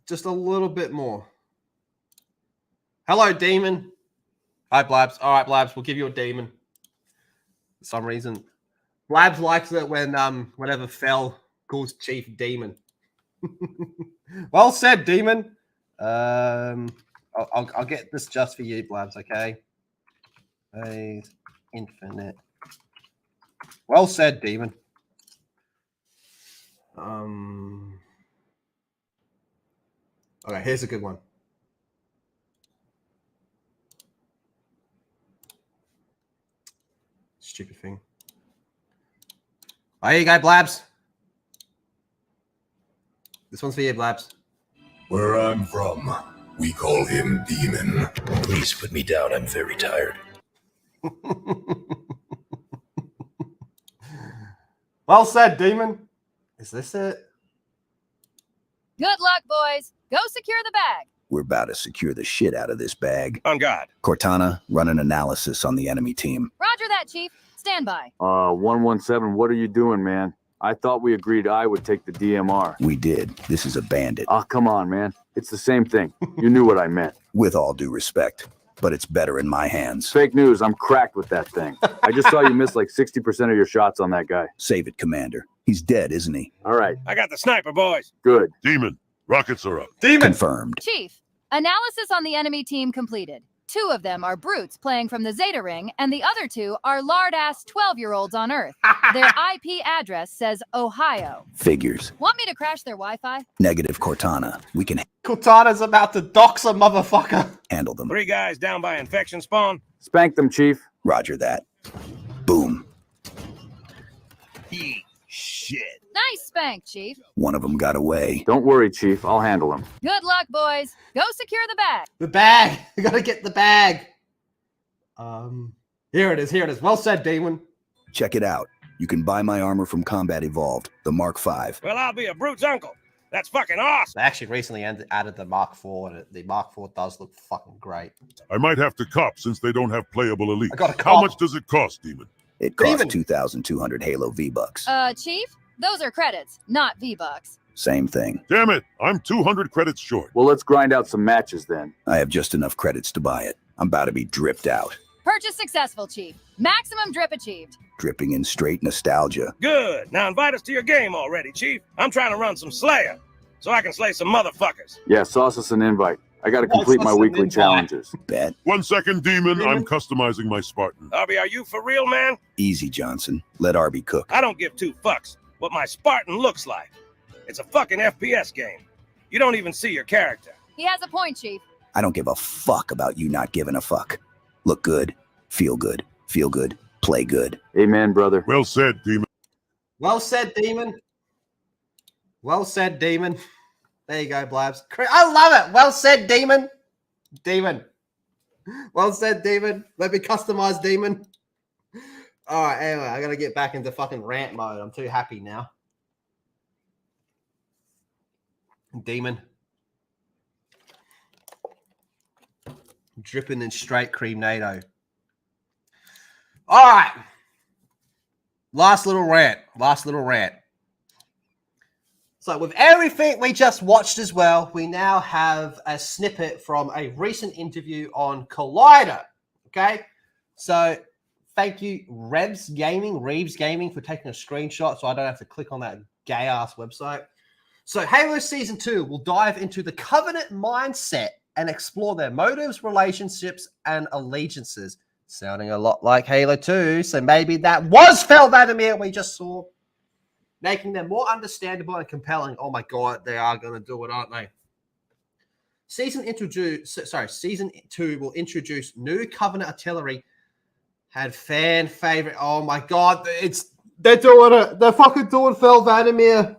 Just a little bit more. Hello, demon. Hi, Blabs. All right, Blabs, we'll give you a demon. For some reason. Blabs likes it when whenever Fell calls Chief demon. Well said, demon. I'll get this just for you, Blabs, okay? Phase infinite. Well said, demon. Okay, here's a good one. Stupid thing. Oh, here you go, Blabs. This one's for you, Blabs. Where I'm from, we call him Demon. Please put me down. I'm very tired. Well said, Demon. Is this it? Good luck, boys. Go secure the bag. We're about to secure the shit out of this bag. On God. Cortana, run an analysis on the enemy team. Roger that, Chief. Stand by. 117, what are you doing, man? I thought we agreed I would take the DMR. We did. This is a bandit. Oh, come on, man. It's the same thing. You knew what I meant. With all due respect, but it's better in my hands. Fake news. I'm cracked with that thing. I just saw you miss like 60% of your shots on that guy. Save it, Commander. He's dead, isn't he? All right. I got the sniper, boys. Good. Demon, rockets are up. Demon. Confirmed. Chief, analysis on the enemy team completed. 2 of them are brutes playing from the Zeta Ring, and the other 2 are lard-ass 12-year-olds on Earth. Their IP address says Ohio. Figures. Want me to crash their Wi-Fi? Negative, Cortana. We can Cortana's about to dox a motherfucker. handle them. 3 guys down by infection spawn. Spank them, Chief. Roger that. Boom. Shit. Nice spank, Chief. One of them got away. Don't worry, Chief. I'll handle him. Good luck, boys. Go secure the bag. The bag. We gotta get the bag. Here it is. Here it is. Well said, Demon. Check it out. You can buy my armor from Combat Evolved, the Mark V. Well, I'll be a brute's uncle. That's fucking awesome. They actually recently added the Mark IV, and the Mark IV does look fucking great. I might have to cop since they don't have playable elite. I got a How cop. much does it cost, Demon? It costs Demon. 2,200 Halo V-Bucks. Chief, those are credits, not V-Bucks. Same thing. Damn it, I'm 200 credits short. Well, let's grind out some matches then. I have just enough credits to buy it. I'm about to be dripped out. Purchase successful, Chief. Maximum drip achieved. Dripping in straight nostalgia. Good. Now invite us to your game already, Chief. I'm trying to run some Slayer, so I can slay some motherfuckers. Yeah, sauce us an invite. I got to complete my weekly challenges. Bet. 1 second, Demon. I'm customizing my Spartan. Arby, are you for real, man? Easy, Johnson. Let Arby cook. I don't give 2 fucks what my Spartan looks like. It's a fucking FPS game. You don't even see your character. He has a point, Chief. I don't give a fuck about you not giving a fuck. Look good, feel good, play good. Amen, brother. Well said, Demon. Well said, Demon. Well said, Demon. There you go, Blabs. I love it. Well said, Demon. Demon. Well said, Demon. Let me customize Demon. All right, anyway, I got to get back into fucking rant mode. I'm too happy now. Demon. Dripping in straight cream NATO. All right. Last little rant. So with everything we just watched as well, we now have a snippet from a recent interview on Collider. Okay. So thank you, Reeves Gaming, for taking a screenshot so I don't have to click on that gay-ass website. So Halo Season 2 will dive into the Covenant mindset and explore their motives, relationships, and allegiances. Sounding a lot like Halo 2, so maybe that was Fel Vandermeer we just saw. Making them more understandable and compelling. Oh my god, they are going to do it, aren't they? Season 2 will introduce new Covenant artillery. Had fan favorite. Oh my god, they're doing it. They're fucking doing Fel Vandermeer.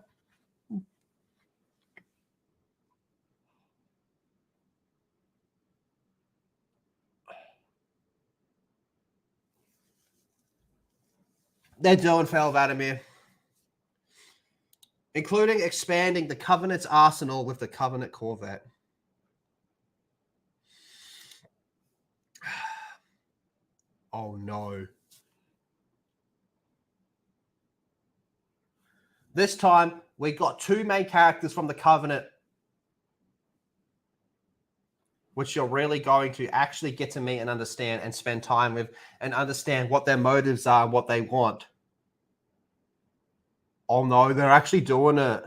they're doing, Fel Vladimir. Including expanding the Covenant's arsenal with the Covenant Corvette. Oh no. This time, we got two main characters from the Covenant, which you're really going to actually get to meet and understand and spend time with and understand what their motives are and what they want. Oh no, they're actually doing it.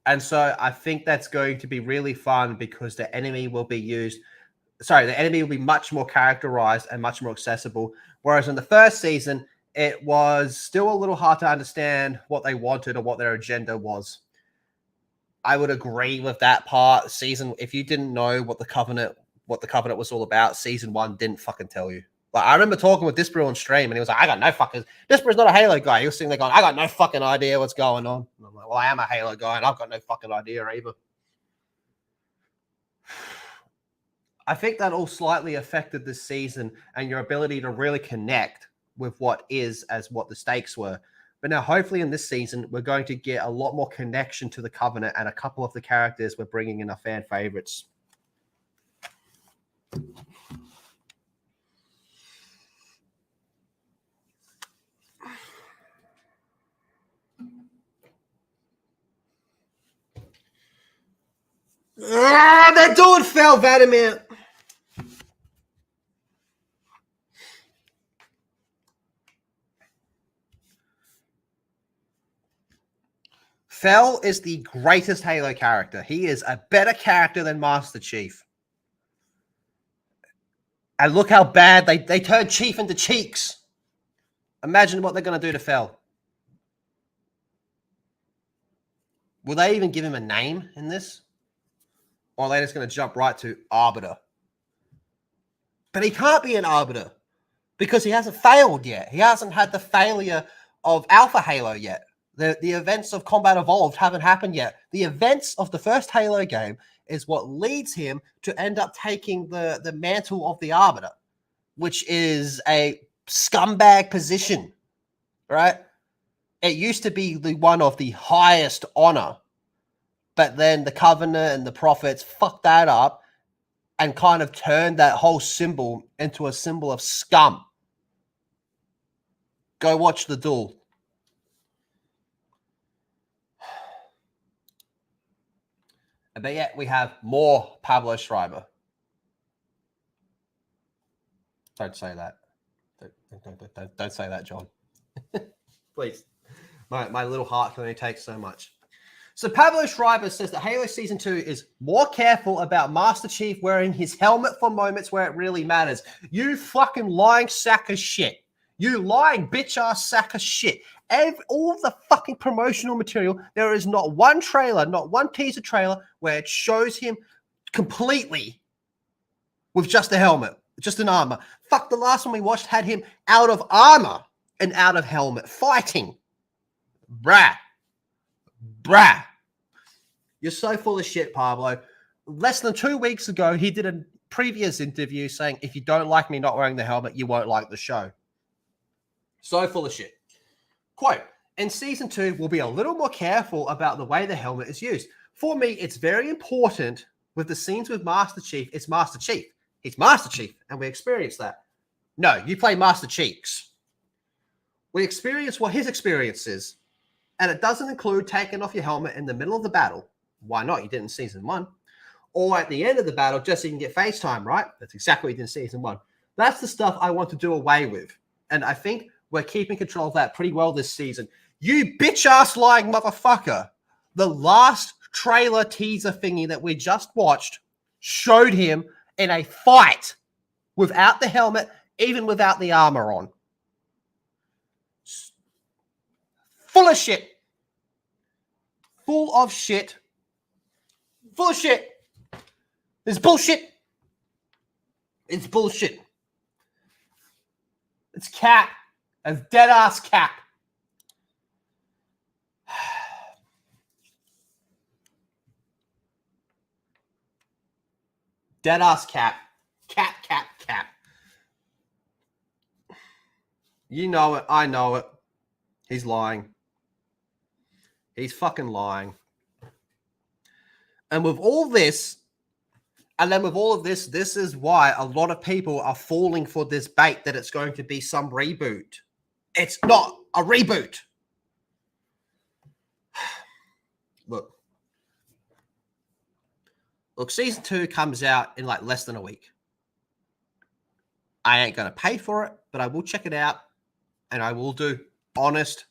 And so I think that's going to be really fun because the enemy will be the enemy will be much more characterized and much more accessible. Whereas in the first season, it was still a little hard to understand what they wanted or what their agenda was. I would agree with that part. If you didn't know what the Covenant was all about, season 1 didn't fucking tell you. Like, I remember talking with Disbrew on stream, and he was like, I got no fucking... Disbrew's not a Halo guy. He was sitting there going, I got no fucking idea what's going on. And I'm like, well, I am a Halo guy, and I've got no fucking idea either. I think that all slightly affected this season and your ability to really connect with what is as what the stakes were. But now, hopefully in this season, we're going to get a lot more connection to the Covenant, and a couple of the characters we're bringing in are fan favorites. They're doing Fel Vladimir. Fel is the greatest Halo character. He is a better character than Master Chief. And look how bad they turned Chief into Cheeks. Imagine what they're going to do to Fel. Will they even give him a name in this? Or are they just going to jump right to Arbiter? But he can't be an Arbiter because he hasn't failed yet. He hasn't had the failure of Alpha Halo yet. The events of Combat Evolved haven't happened yet. The events of the first Halo game is what leads him to end up taking the mantle of the Arbiter, which is a scumbag position, right? It used to be the one of the highest honor, but then the Covenant and the Prophets fucked that up and kind of turned that whole symbol into a symbol of scum. Go watch The Duel. But yet we have more Pablo Schreiber. Don't say that. Don't say that, John. Please. My little heart can only take so much. So Pablo Schreiber says that Halo Season 2 is more careful about Master Chief wearing his helmet for moments where it really matters. You fucking lying sack of shit. You lying bitch-ass sack of shit. All the fucking promotional material, there is not one trailer, not one teaser trailer where it shows him completely with just a helmet, just an armor. Fuck, the last one we watched had him out of armor and out of helmet fighting. Bruh. You're so full of shit, Pablo. Less than 2 weeks ago, he did a previous interview saying, if you don't like me not wearing the helmet, you won't like the show. So full of shit. Quote, in Season 2, we'll be a little more careful about the way the helmet is used. For me, it's very important with the scenes with Master Chief, it's Master Chief. He's Master Chief, and we experience that. No, you play Master Cheeks. We experience what his experience is. And it doesn't include taking off your helmet in the middle of the battle. Why not? You did in Season 1. Or at the end of the battle, just so you can get FaceTime, right? That's exactly what you did in Season 1. That's the stuff I want to do away with. And I think we're keeping control of that pretty well this season. You bitch-ass lying motherfucker. The last trailer teaser thingy that we just watched showed him in a fight without the helmet, even without the armor on. Full of shit. Full of shit. Full of shit. It's bullshit. It's bullshit. It's cap. It's dead-ass cap. Dead-ass cap. Cap. You know it. I know it. He's lying. He's fucking lying. And with all this, this is why a lot of people are falling for this bait that it's going to be some reboot. It's not a reboot. Look, season 2 comes out in like less than a week. I ain't going to pay for it, but I will check it out and I will do honest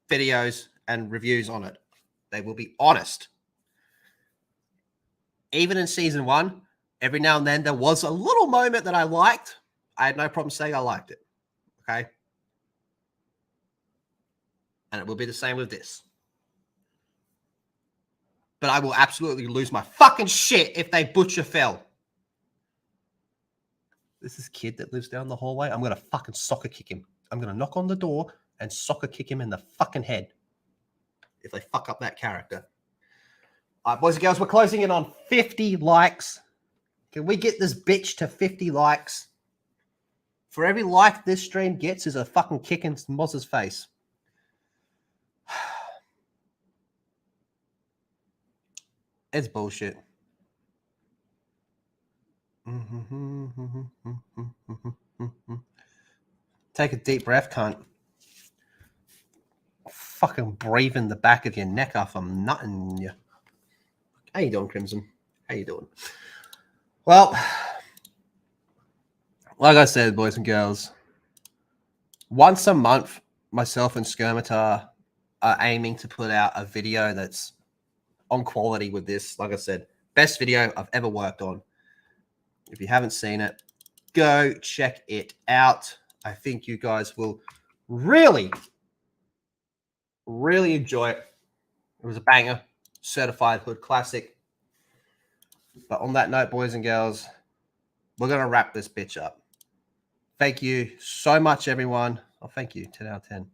videos and reviews on it. They will be honest. Even in season 1, every now and then there was a little moment that I liked. I had no problem saying I liked it. Okay? And it will be the same with this. But I will absolutely lose my fucking shit if they butcher Phil. This kid that lives down the hallway, I'm going to fucking soccer kick him. I'm going to knock on the door and soccer kick him in the fucking head if they fuck up that character. All right, boys and girls, we're closing in on 50 likes. Can we get this bitch to 50 likes? For every like this stream gets is a fucking kick in Moz's face. It's bullshit. Take a deep breath, cunt. Fucking breathing the back of your neck off. I'm nutting you. How you doing, Crimson? How you doing? Well, like I said, boys and girls, once a month, myself and Skirmitar are aiming to put out a video that's on quality with this. Like I said, best video I've ever worked on. If you haven't seen it, go check it out. I think you guys will really, really enjoy it. It was a banger. Certified hood classic. But on that note, boys and girls, we're going to wrap this bitch up. Thank you so much, everyone. Oh, thank you. 10 out of 10.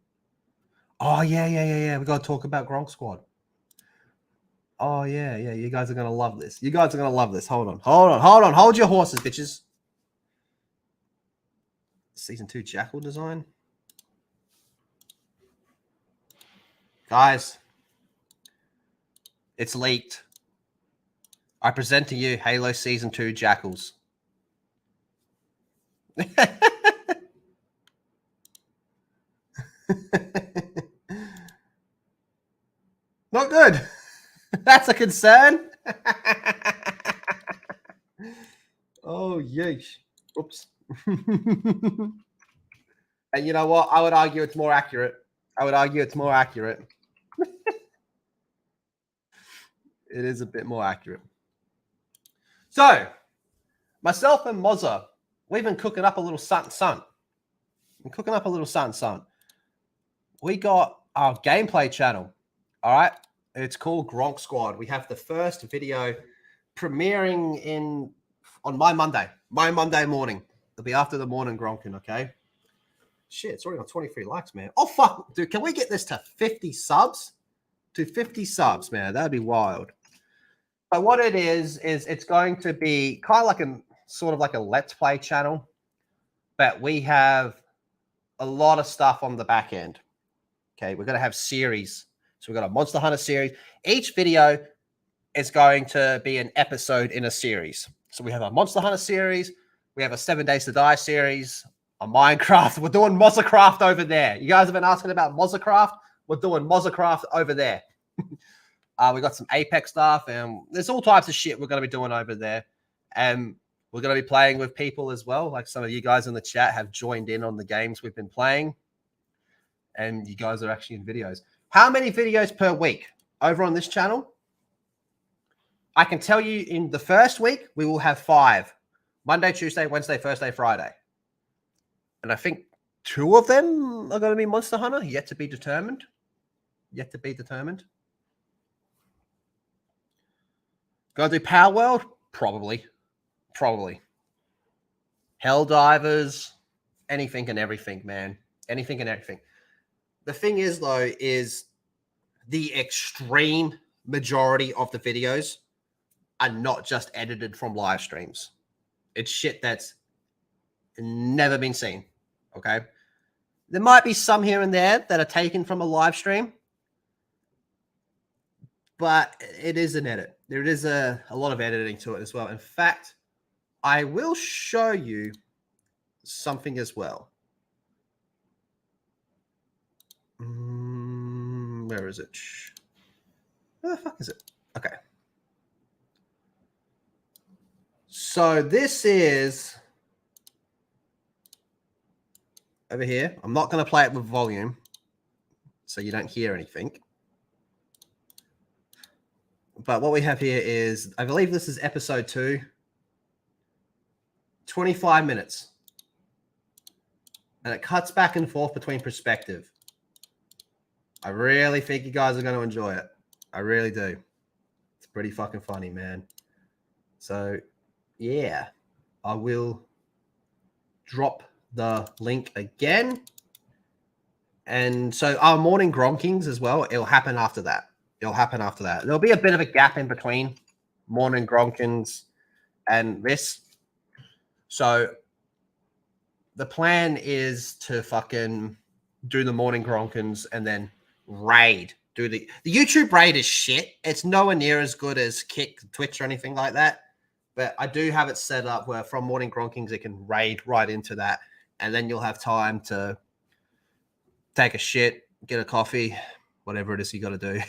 Oh, yeah. We got to talk about Gronk Squad. Oh, yeah. You guys are going to love this. You guys are going to love this. Hold on. Hold your horses, bitches. Season 2 Jackal design. Guys, it's leaked. I present to you Halo Season 2 Jackals. Not good. That's a concern. Oh, yeesh. Oops. And you know what? I would argue it's more accurate. It is a bit more accurate. So, myself and Mozza, we've been cooking up a little something. We got our gameplay channel. All right. It's called Gronk Squad. We have the first video premiering on my Monday morning. It'll be after the morning Gronkin, okay? Shit, it's already got 23 likes, man. Oh, fuck. Dude, can we get this to 50 subs? To 50 subs, man. That'd be wild. So what it is it's going to be kind of like sort of like a Let's Play channel, but we have a lot of stuff on the back end. Okay, we're going to have series. So we've got a Monster Hunter series. Each video is going to be an episode in a series. So we have a Monster Hunter series. We have a 7 Days to Die series. A Minecraft. We're doing Mozzacraft over there. You guys have been asking about Mozzacraft. We're doing Mozzacraft over there. We got some Apex stuff, and there's all types of shit we're going to be doing over there. And we're going to be playing with people as well. Like some of you guys in the chat have joined in on the games we've been playing. And you guys are actually in videos. How many videos per week over on this channel? I can tell you in the first week, we will have 5. Monday, Tuesday, Wednesday, Thursday, Friday. And I think 2 of them are going to be Monster Hunter. Yet to be determined. Going to do Power World? Probably. Helldivers. Anything and everything, man. Anything and everything. The thing is, though, is the extreme majority of the videos are not just edited from live streams. It's shit that's never been seen, okay? There might be some here and there that are taken from a live stream, but it is an edit. There is a lot of editing to it as well. In fact, I will show you something as well. Where is it? Where the fuck is it? Okay. So this is over here. I'm not going to play it with volume so you don't hear anything. But what we have here is, I believe this is episode 2. 25 minutes. And it cuts back and forth between perspective. I really think you guys are going to enjoy it. I really do. It's pretty fucking funny, man. So, yeah. I will drop the link again. And so our morning gronkings as well, it'll happen after that. It'll happen after that. There'll be a bit of a gap in between morning gronkings and this. So the plan is to fucking do the morning gronkins and then raid. Do the YouTube raid is shit. It's nowhere near as good as Kick, Twitch, or anything like that. But I do have it set up where from morning gronkings it can raid right into that. And then you'll have time to take a shit, get a coffee, whatever it is you got to do.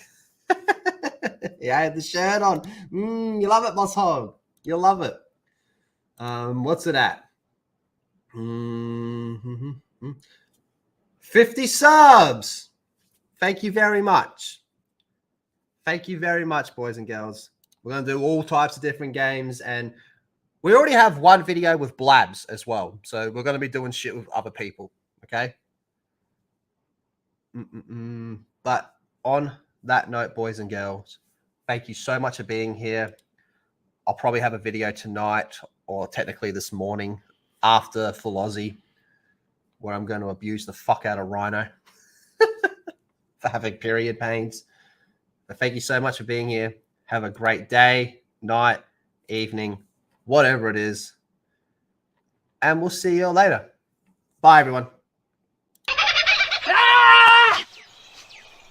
Yeah, I had the shirt on. You love it, Boss Hog. You'll love it. What's it at? 50 subs. Thank you very much. Thank you very much, boys and girls. We're going to do all types of different games. And we already have one video with Blabs as well. So we're going to be doing shit with other people. Okay? But on that note, boys and girls, thank you so much for being here. I'll probably have a video tonight, or technically this morning, after Full Aussie, where I'm going to abuse the fuck out of Rhino for having period pains. But thank you so much for being here. Have a great day, night, evening, whatever it is. And we'll see you all later. Bye, everyone.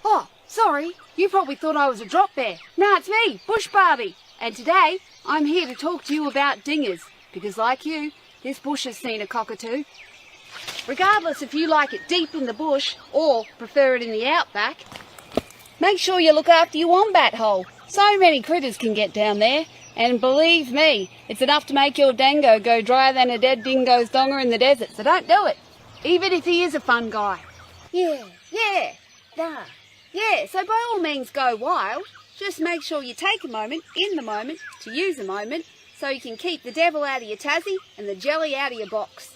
Oh, sorry. You probably thought I was a drop bear. Nah, it's me, Bush Barbie. And today, I'm here to talk to you about dingers. Because like you, this bush has seen a cockatoo. Regardless if you like it deep in the bush or prefer it in the outback, make sure you look after your wombat hole. So many critters can get down there. And believe me, it's enough to make your dango go drier than a dead dingo's donger in the desert. So don't do it. Even if he is a fun guy. Yeah, so by all means go wild. Just make sure you take a moment, in the moment, to use a moment, so you can keep the devil out of your Tassie and the jelly out of your box.